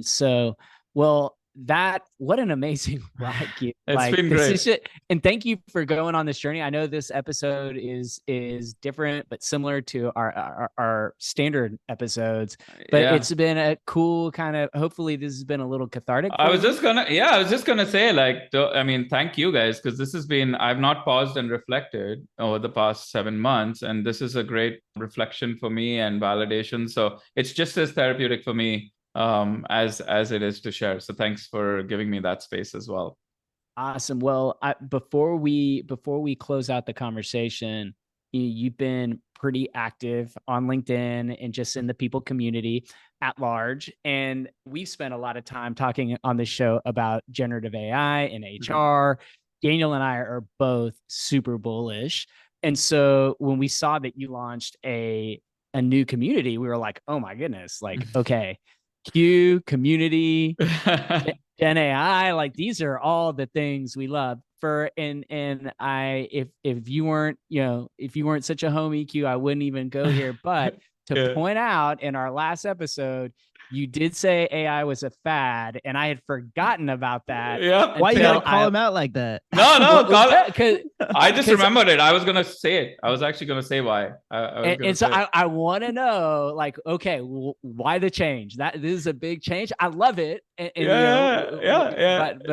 so, what an amazing ride. It's been great. And thank you for going on this journey. I know this episode is different, but similar to our standard episodes, but it's been a cool kind of, hopefully this has been a little cathartic. I was just gonna say, like, thank you guys, because I've not paused and reflected over the past 7 months, and this is a great reflection for me and validation. So it's just as therapeutic for me as it is to share. So thanks for giving me that space as well. Awesome. Well, before we close out the conversation, you've been pretty active on LinkedIn and just in the people community at large. And we've spent a lot of time talking on this show about generative AI and HR. Daniel and I are both super bullish. And so when we saw that you launched a new community, we were like, oh my goodness, like, okay, Q, community, Gen AI, like these are all the things we love. If you weren't such a homie, Q, I wouldn't even go here. But to point out, in our last episode, you did say AI was a fad, and I had forgotten about that. Yeah. Why you gotta call him out like that? No, I just remembered it. I was gonna say it. I was actually gonna say why. I want to know, like, okay, why the change? This is a big change. I love it. But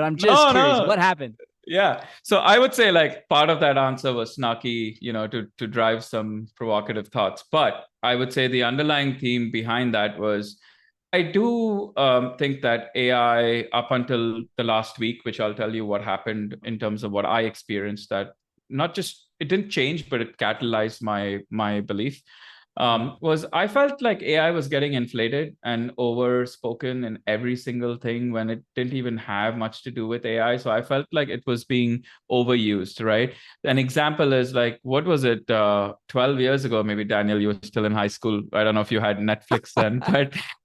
I'm just curious, what happened? Yeah. So I would say, like, part of that answer was snarky, to drive some provocative thoughts. But I would say the underlying theme behind that was, I do think that AI, up until the last week, which I'll tell you what happened in terms of what I experienced, that not just, it didn't change, but it catalyzed my belief. Was I felt like AI was getting inflated and overspoken in every single thing when it didn't even have much to do with AI. So I felt like it was being overused, right? An example is, like, what was it, 12 years ago, maybe, Daniel, you were still in high school. I don't know if you had Netflix then,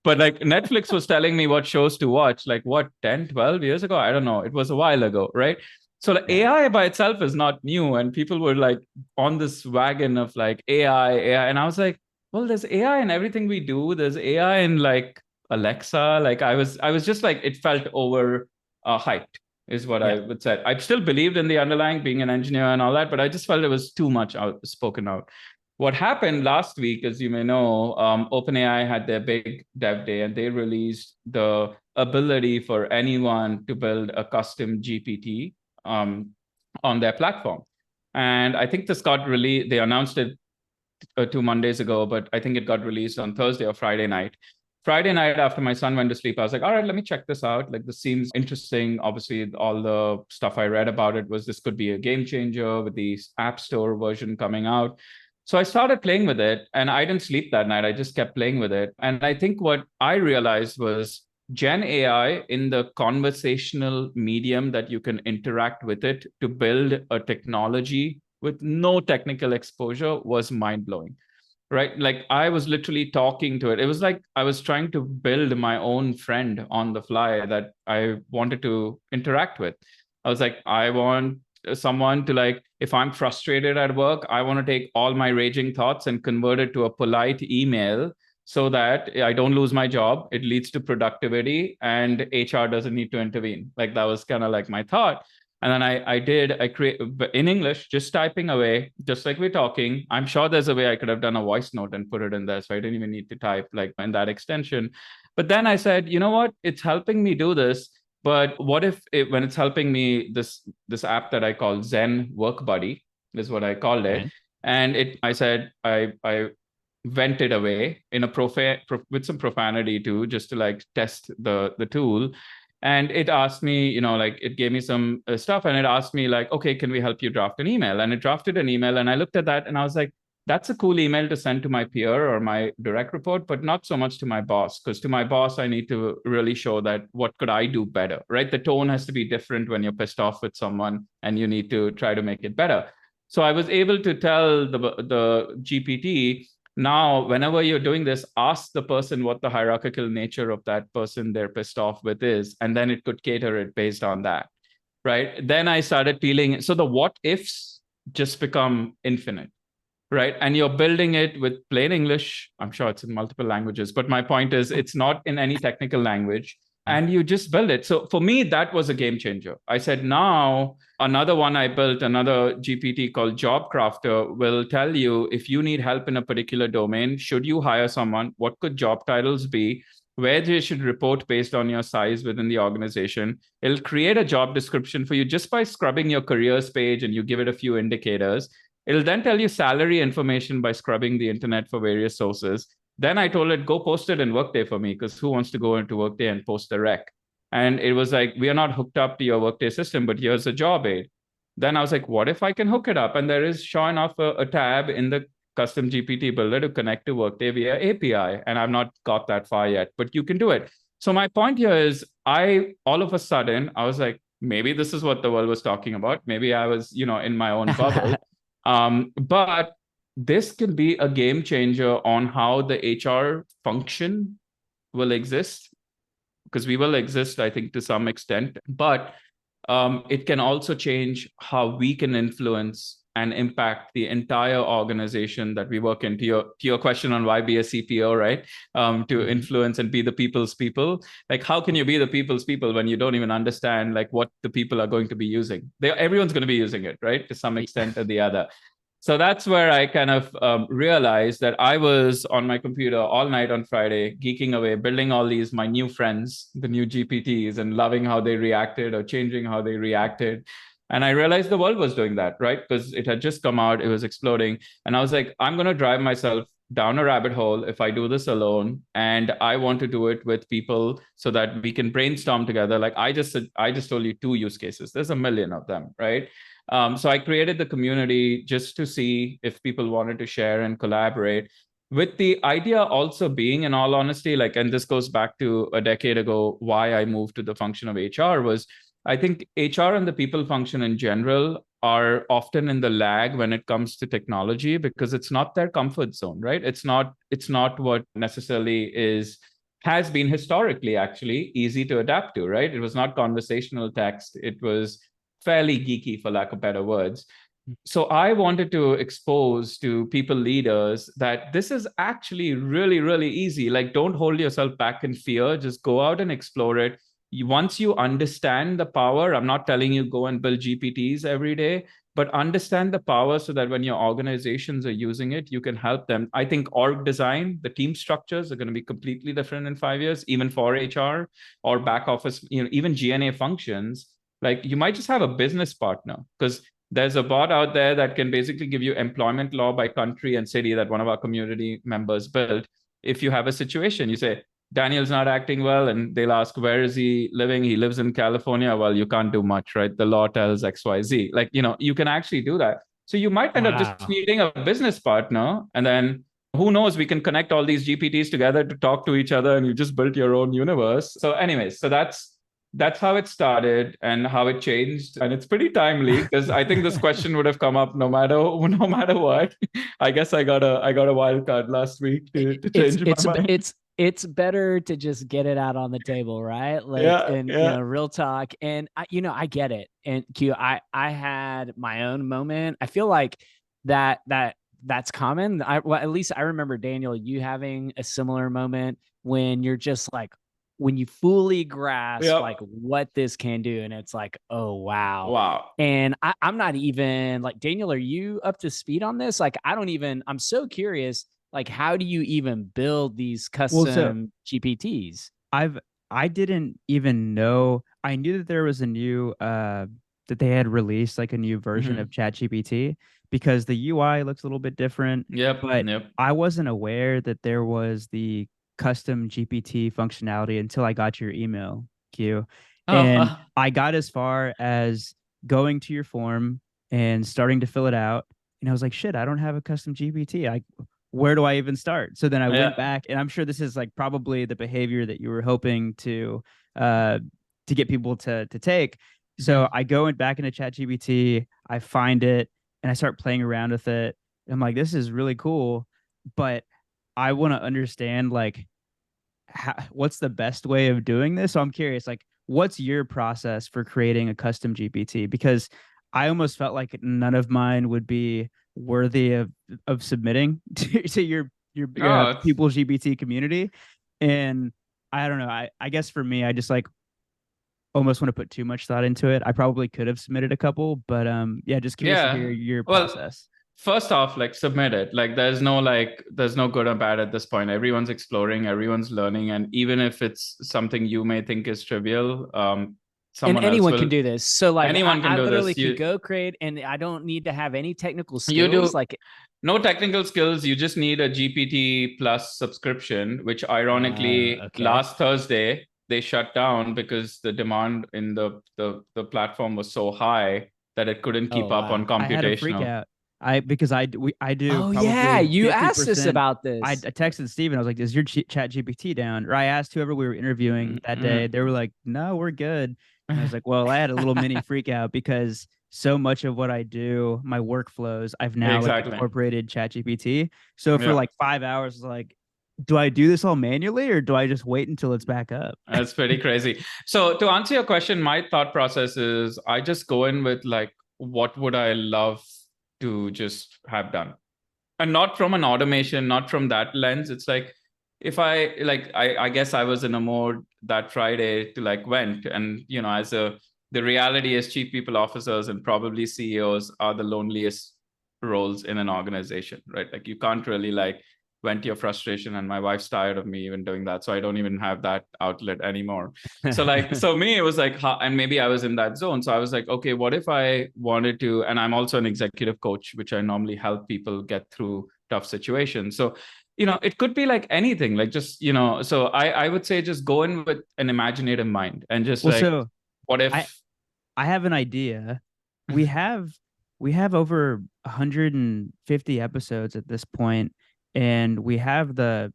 but like Netflix was telling me what shows to watch, like what, 10, 12 years ago? I don't know. It was a while ago, right? So like, AI by itself is not new, and people were like on this wagon of like AI, and I was like, well, there's AI in everything we do. There's AI in like Alexa. Like I was just like, it felt over hyped, is what I would say. I still believed in the underlying, being an engineer and all that, but I just felt it was too much spoken out. What happened last week, as you may know, OpenAI had their big dev day, and they released the ability for anyone to build a custom GPT on their platform. And I think this got released, they announced it 2 Mondays ago, but I think it got released on Thursday or Friday night. Friday night, after my son went to sleep, I was like, all right, let me check this out. Like, this seems interesting. Obviously, all the stuff I read about it was this could be a game changer with the App Store version coming out. So I started playing with it, and I didn't sleep that night. I just kept playing with it. And I think what I realized was Gen AI, in the conversational medium that you can interact with it to build a technology with no technical exposure, was mind-blowing, right? Like, I was literally talking to it. It was like I was trying to build my own friend on the fly that I wanted to interact with. I was like, I want someone to, like, if I'm frustrated at work, I want to take all my raging thoughts and convert it to a polite email so that I don't lose my job. It leads to productivity and HR doesn't need to intervene. Like, that was kind of like my thought. And then I create in English, just typing away, just like we're talking. I'm sure there's a way I could have done a voice note and put it in there. So I didn't even need to type like in that extension. But then I said, you know what? It's helping me do this. But what if when it's helping me, this app that I call Zen Work Buddy is what I called it. Okay. And I said, I vented away in a with some profanity too, just to like test the tool. And it asked me, like it gave me some stuff, and it asked me like, okay, can we help you draft an email? And it drafted an email, and I looked at that and I was like, that's a cool email to send to my peer or my direct report, but not so much to my boss, because to my boss, I need to really show that what could I do better, right? The tone has to be different when you're pissed off with someone, and you need to try to make it better. So I was able to tell the GPT, now, whenever you're doing this, ask the person what the hierarchical nature of that person they're pissed off with is, and then it could cater it based on that, right? Then I started peeling. So the what ifs just become infinite, right? And you're building it with plain English. I'm sure it's in multiple languages, but my point is it's not in any technical language. And you just build it. So for me, that was a game changer. I said, now another one I built, another GPT called Job Crafter, will tell you if you need help in a particular domain, should you hire someone? What could job titles be? Where they should report based on your size within the organization. It'll create a job description for you just by scrubbing your careers page, and you give it a few indicators. It'll then tell you salary information by scrubbing the internet for various sources. Then I told it, go post it in Workday for me, because who wants to go into Workday and post the rec? And it was like, we are not hooked up to your Workday system, but here's a job aid. Then I was like, what if I can hook it up? And there is, sure enough, a tab in the custom GPT builder to connect to Workday via API. And I've not got that far yet, but you can do it. So my point here is, all of a sudden, I was like, maybe this is what the world was talking about. Maybe I was, in my own bubble. But this can be a game changer on how the HR function will exist, because we will exist, I think, to some extent, but it can also change how we can influence and impact the entire organization that we work in. To your question on why be a CPO, right? To influence and be the people's people. Like, how can you be the people's people when you don't even understand like what the people are going to be using? Everyone's going to be using it, right? To some extent or the other. So that's where I kind of realized that I was on my computer all night on Friday, geeking away, building all these, my new friends, the new GPTs, and loving how they reacted or changing how they reacted. And I realized the world was doing that, right? Because it had just come out, it was exploding. And I was like, I'm going to drive myself down a rabbit hole if I do this alone. And I want to do it with people so that we can brainstorm together. Like I just told you 2 use cases. There's a million of them, right? So I created the community just to see if people wanted to share and collaborate, with the idea also being, in all honesty, like, and this goes back to a decade ago, why I moved to the function of HR was, I think HR and the people function in general are often in the lag when it comes to technology, because it's not their comfort zone, right? It's not what necessarily has been historically actually easy to adapt to, right? It was not conversational text. It was fairly geeky, for lack of better words. So I wanted to expose to people leaders that this is actually really, really easy. Like, don't hold yourself back in fear. Just go out and explore it. Once you understand the power, I'm not telling you go and build GPTs every day, but understand the power so that when your organizations are using it, you can help them. I think org design, the team structures are going to be completely different in 5 years, even for HR or back office, even G&A functions. Like, you might just have a business partner, because there's a bot out there that can basically give you employment law by country and city that one of our community members built. If you have a situation, you say, Daniel's not acting well, and they'll ask, where is he living? He lives in California. Well, you can't do much, right? The law tells XYZ. Like, you can actually do that. So you might end up just needing a business partner, and then who knows, we can connect all these GPTs together to talk to each other, and you just built your own universe. So anyways, so that's how it started and how it changed. And it's pretty timely, because I think this question would have come up no matter what. I guess I got a wild card last week to change my mind. It's better to just get it out on the table, right? Like, real talk. And I get it. And Q, I had my own moment. I feel like that's common. At least I remember, Daniel, you having a similar moment when you're just like, when you fully grasp Yep. like what this can do, and it's like, oh wow. Wow. And I'm not even like, Daniel, are you up to speed on this? Like, I'm so curious, like, how do you even build these custom GPTs? I didn't even know. I knew that there was a new that they had released like a new version of ChatGPT because the UI looks a little bit different. Yep. But Yep. I wasn't aware that there was the custom GPT functionality until I got your email, Q. And I got as far as going to your form and starting to fill it out. And I was like, shit, I don't have a custom GPT. Where do I even start? So then I went back, and I'm sure this is like probably the behavior that you were hoping to get people to take. So I go back into ChatGPT, I find it, and I start playing around with it. I'm like, this is really cool, but I want to understand like what's the best way of doing this. So I'm curious, like, what's your process for creating a custom GPT? Because I almost felt like none of mine would be worthy of submitting to your PeopleGPT community. And I don't know. I guess for me, I just like almost want to put too much thought into it. I probably could have submitted a couple, but yeah, just curious to hear your process. First off, like submit it. Like there's no good or bad at this point. Everyone's exploring, everyone's learning, and even if it's something you may think is trivial, someone anyone else can do this. So like anyone can I do literally this. could go create, and I don't need to have any technical skills. You do like no technical skills. You just need a GPT Plus subscription, which ironically last Thursday they shut down because the demand in the platform was so high that it couldn't keep up on computational. I had a freak out. Because I do. Oh yeah, you asked us about this. I texted Steven. I was like, "Is your Chat GPT down?" Or I asked whoever we were interviewing that day. They were like, "No, we're good." And I was like, "Well, I had a little mini freak out because so much of what I do, my workflows, I've now like incorporated Chat GPT. So for like 5 hours, like, do I do this all manually or do I just wait until it's back up? That's pretty crazy. So to answer your question, my thought process is I just go in with like, what would I love to just have done? And not from an automation, not from that lens. It's like, if I guess I was in a mode that Friday to like vent, and, you know, the reality is chief people officers and probably CEOs are the loneliest roles in an organization, right? Like you can't really like vent your frustration, and my wife's tired of me even doing that. So I don't even have that outlet anymore. So like, so me, it was like, and maybe I was in that zone. So I was like, okay, what if I wanted to, and I'm also an executive coach, which I normally help people get through tough situations. So, you know, it could be like anything, like just, you know, so I would say just go in with an imaginative mind and just so what if I have an idea. We have over 150 episodes at this point, and we have the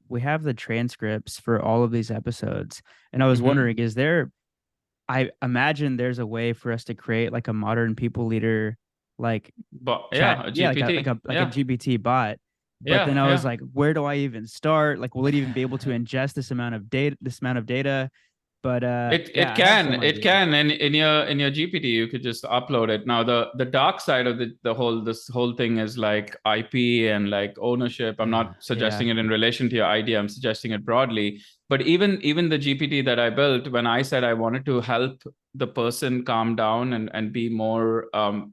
transcripts for all of these episodes. And I was wondering, I imagine there's a way for us to create like a modern people leader, like a GPT. like a GPT bot. But then I was like, where do I even start? Like, will it even be able to ingest this amount of data? But it can, and in your GPT you could just upload it. Now the dark side of this whole thing is like IP and like ownership. I'm not suggesting it in relation to your idea, I'm suggesting it broadly. But even the GPT that I built, when I said I wanted to help the person calm down and be more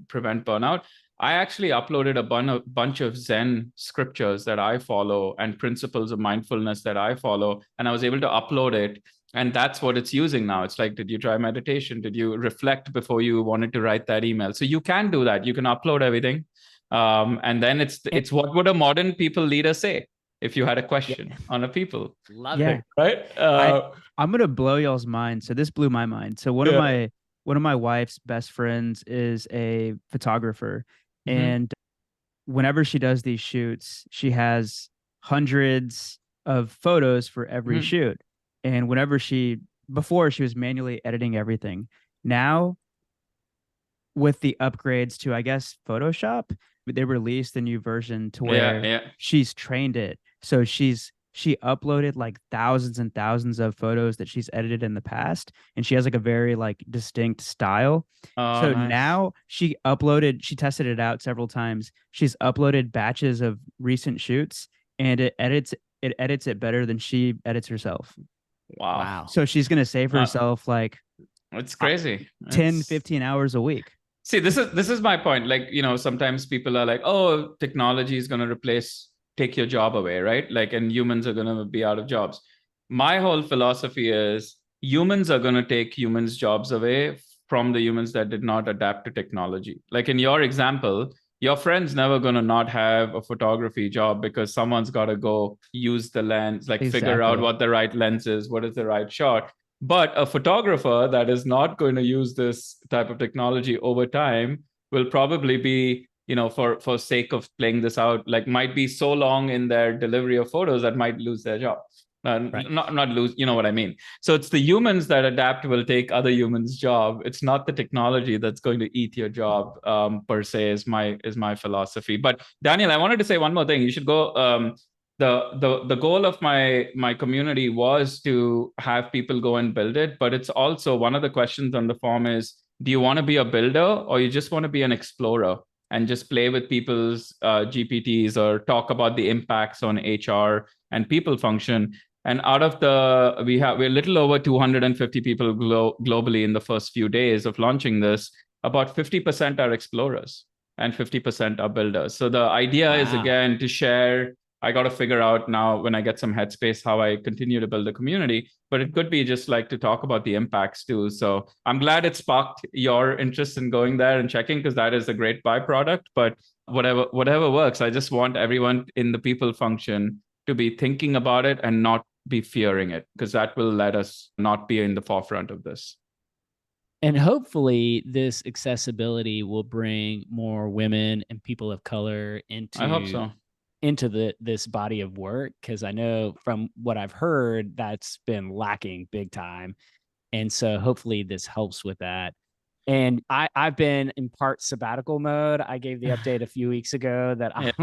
prevent burnout, I actually uploaded a bunch of Zen scriptures that I follow and principles of mindfulness that I follow, and I was able to upload it. And that's what it's using now. It's like, did you try meditation? Did you reflect before you wanted to write that email? So you can do that. You can upload everything. And then it's what would a modern people leader say if you had a question on a people? Love it. Right? I'm going to blow y'all's mind. So this blew my mind. So one of my wife's best friends is a photographer. And whenever she does these shoots, she has hundreds of photos for every shoot. And before she was manually editing everything. Now, with the upgrades to, I guess, Photoshop, they released a new version to where she's trained it. So she uploaded like thousands and thousands of photos that she's edited in the past. And she has like a very like distinct style. So nice. Now she tested it out several times. She's uploaded batches of recent shoots, and it edits it better than she edits herself. Wow. So she's going to save herself like It's crazy. 10, 15 hours a week. See, this is my point. Like, sometimes people are like, oh, technology is going to take your job away, right? Like, and humans are going to be out of jobs. My whole philosophy is humans are going to take humans' jobs away from the humans that did not adapt to technology. Like in your example, your friend's never going to not have a photography job because someone's got to go use the lens, like figure out what the right lens is, what is the right shot. But a photographer that is not going to use this type of technology over time will probably be, for sake of playing this out, like might be so long in their delivery of photos that might lose their job. Right. Not lose, you know what I mean? So it's the humans that adapt will take other humans' job. It's not the technology that's going to eat your job, per se, is my philosophy. But Daniel, I wanted to say one more thing. You should go. The goal of my community was to have people go and build it, but it's also one of the questions on the form is, do you want to be a builder or you just want to be an explorer and just play with people's GPTs or talk about the impacts on HR and people function? And out of we're a little over 250 people globally in the first few days of launching this. About 50% are explorers and 50% are builders. So the idea is, again, to share. I got to figure out now when I get some headspace how I continue to build a community, but it could be just like to talk about the impacts too. So I'm glad it sparked your interest in going there and checking, because that is a great byproduct. But whatever works, I just want everyone in the people function to be thinking about it and not be fearing it, because that will let us not be in the forefront of this. And hopefully this accessibility will bring more women and people of color I hope so. into this body of work, because I know from what I've heard that's been lacking big time. And so hopefully this helps with that. And I've been in part sabbatical mode. I gave the update a few weeks ago that I'm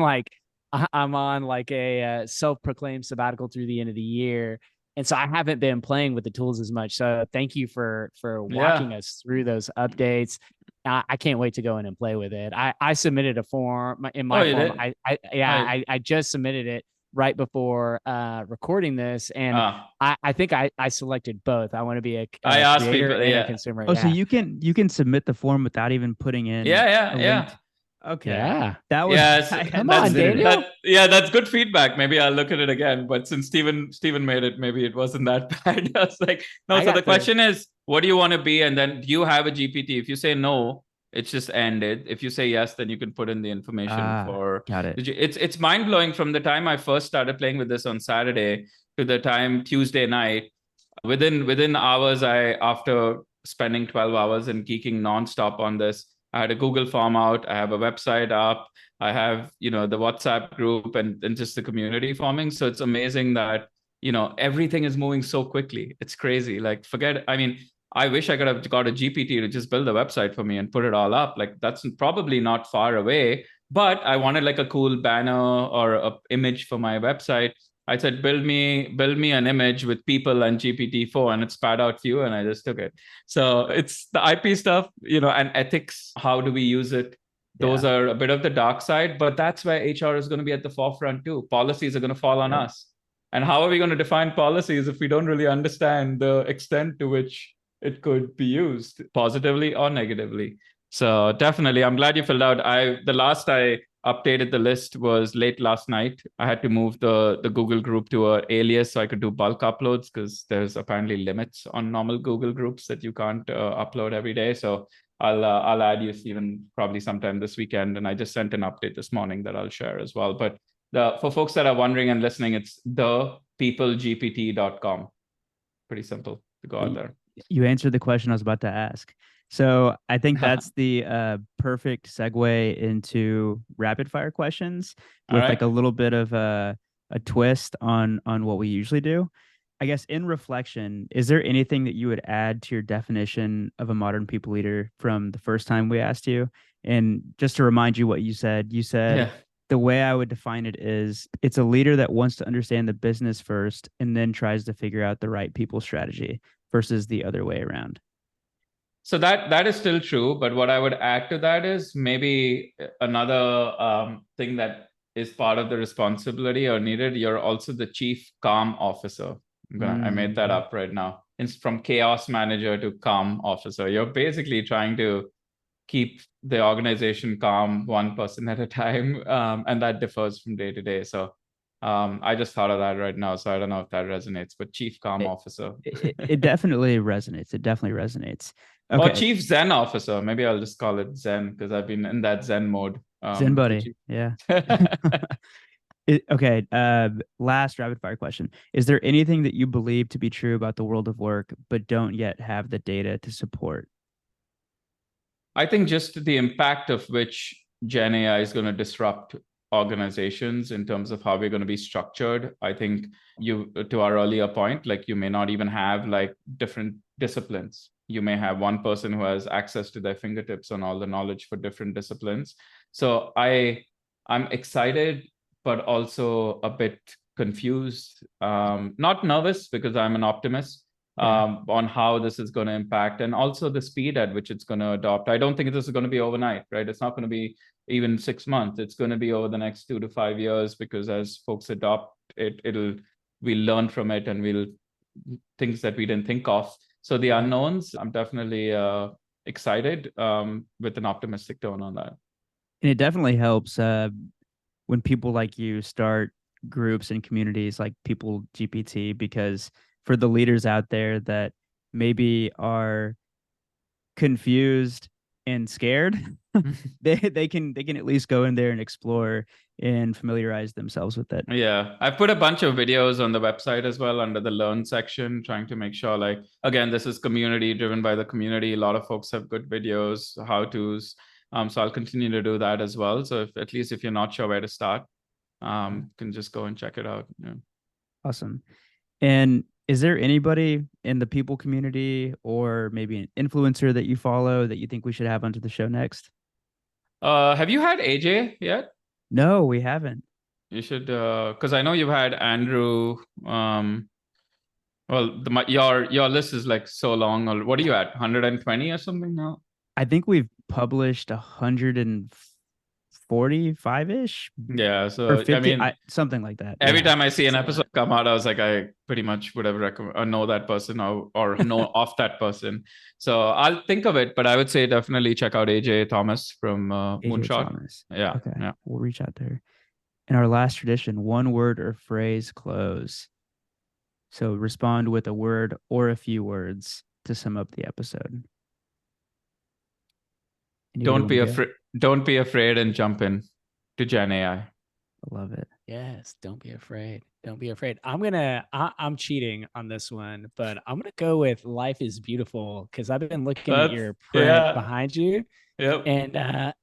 on like a self-proclaimed sabbatical through the end of the year. And so I haven't been playing with the tools as much. So thank you for walking us through those updates. I can't wait to go in and play with it. I submitted a form in my form. I just submitted it right before recording this, and I think I selected both. I want to be a creator and a consumer. So you can submit the form without even putting in Okay. Yeah. That was come on, Daniel. That's good feedback. Maybe I'll look at it again. But since Steven made it, maybe it wasn't that bad. I was like, no. So the question is, what do you want to be? And then do you have a GPT? If you say no, it's just ended. If you say yes, then you can put in the information for. Got it. It's mind blowing from the time I first started playing with this on Saturday to the time Tuesday night. Within hours, after spending 12 hours and geeking nonstop on this, I had a Google form out. I have a website up. I have, the WhatsApp group and just the community forming. So it's amazing that, everything is moving so quickly. It's crazy. Like I wish I could have got a GPT to just build a website for me and put it all up. Like that's probably not far away, but I wanted like a cool banner or a image for my website. I said, build me an image with people and GPT-4, and it spat out few, and I just took it. So it's the IP stuff, and ethics. How do we use it? Those are a bit of the dark side, but that's where HR is going to be at the forefront too. Policies are going to fall on us. And how are we going to define policies if we don't really understand the extent to which it could be used positively or negatively? So definitely, I'm glad you filled out. The last I updated the list was late last night. I had to move the Google group to an alias so I could do bulk uploads, because there's apparently limits on normal Google groups that you can't upload every day. So I'll add you, Steven, probably sometime this weekend. And I just sent an update this morning that I'll share as well. But for folks that are wondering and listening, it's thepeoplegpt.com. Pretty simple to go out there. You answered the question I was about to ask. So I think that's the perfect segue into rapid fire questions with like a little bit of a twist on what we usually do. I guess in reflection, is there anything that you would add to your definition of a modern people leader from the first time we asked you? And just to remind you what you said the way I would define it is it's a leader that wants to understand the business first and then tries to figure out the right people strategy versus the other way around. So that is still true, but what I would add to that is maybe another thing that is part of the responsibility or needed. You're also the chief calm officer. I made that up right now. It's from chaos manager to calm officer. You're basically trying to keep the organization calm one person at a time. And that differs from day to day. So I just thought of that right now. So I don't know if that resonates, but chief calm officer. It definitely resonates. It definitely resonates. Or Okay. chief Zen officer. Maybe I'll just call it Zen because I've been in that Zen mode. Zen buddy. Yeah. Okay. Last rapid fire question. Is there anything that you believe to be true about the world of work, but don't yet have the data to support? I think just the impact of which Gen AI is going to disrupt organizations in terms of how we're going to be structured. I think to our earlier point, like you may not even have like different disciplines. You may have one person who has access to their fingertips on all the knowledge for different disciplines. So I'm excited, but also a bit confused, not nervous because I'm an optimist. On how this is going to impact and also the speed at which it's going to adopt. I don't think this is going to be overnight, right? It's not going to be even 6 months. It's going to be over the next 2 to 5 years because as folks adopt it, we'll learn from it and we'll things that we didn't think of. So the unknowns, I'm definitely excited with an optimistic tone on that. And it definitely helps when people like you start groups and communities like PeopleGPT, because for the leaders out there that maybe are confused and scared, they can at least go in there and explore and familiarize themselves with it. Yeah, I've put a bunch of videos on the website as well under the learn section, trying to make sure, like, again, this is community driven by the community. A lot of folks have good videos, how-tos. So I'll continue to do that as well. So at least if you're not sure where to start, can just go and check it out. Yeah. Awesome. And is there anybody in the people community or maybe an influencer that you follow that you think we should have onto the show next? Have you had AJ yet? No, we haven't. You should, because I know you've had Andrew. Well, your list is like so long. What are you at? 120 or something now? I think we've published 145-ish. Yeah, so or 50, I mean, something like that. Every time I see an episode come out, I was like, I pretty much would have know that person or know of that person. So I'll think of it, but I would say definitely check out AJ Thomas from Moonshot. Thomas. Yeah. Okay. Yeah. We'll reach out there. In our last tradition, one word or phrase close. So respond with a word or a few words to sum up the episode. Don't be afraid and jump in to Gen AI. I love it. Yes, don't be afraid. Don't be afraid. I'm cheating on this one, but I'm gonna go with life is beautiful because I've been looking at your print behind you. Yep. And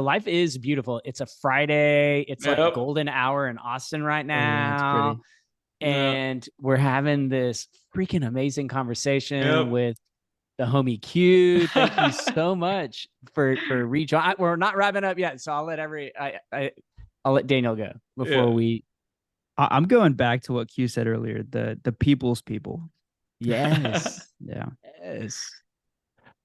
life is beautiful. It's a Friday. It's like golden hour in Austin right now. And we're having this freaking amazing conversation with the homie Q. Thank you so much for rejoin. We're not wrapping up yet, so I'll let I'll let Daniel go before we. I'm going back to what Q said earlier. The people's people. Yes. Yeah. Yes.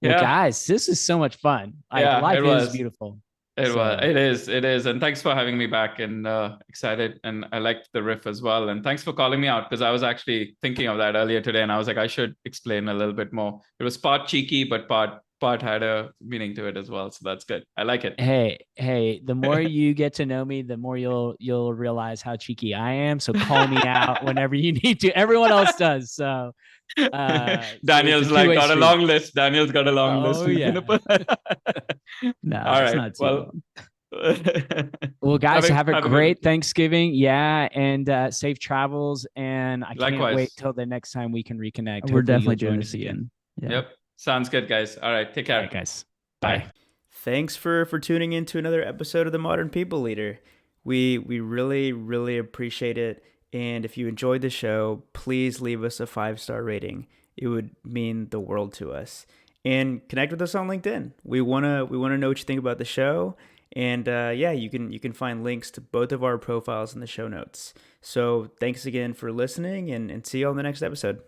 Well, guys, this is so much fun. Life is beautiful. It is. And thanks for having me back and excited. And I liked the riff as well. And thanks for calling me out because I was actually thinking of that earlier today. And I was like, I should explain a little bit more. It was part cheeky, but part had a meaning to it as well. So that's good. I like it. Hey, the more you get to know me, the more you'll realize how cheeky I am. So call me out whenever you need to. Everyone else does. So Daniel's like got a long list. Daniel's got a long list. Oh yeah. No, all right. Not too long. Well, guys, have a great Thanksgiving. Yeah, and safe travels. And I can't wait till the next time we can reconnect. We're definitely doing this again. Yeah. Yep. Sounds good, guys. All right. Take care. All right, guys. Bye. Thanks for tuning in to another episode of The Modern People Leader. We really, really appreciate it. And if you enjoyed the show, please leave us a 5-star rating. It would mean the world to us. And connect with us on LinkedIn. We wanna know what you think about the show. And you can find links to both of our profiles in the show notes. So thanks again for listening and see you on the next episode.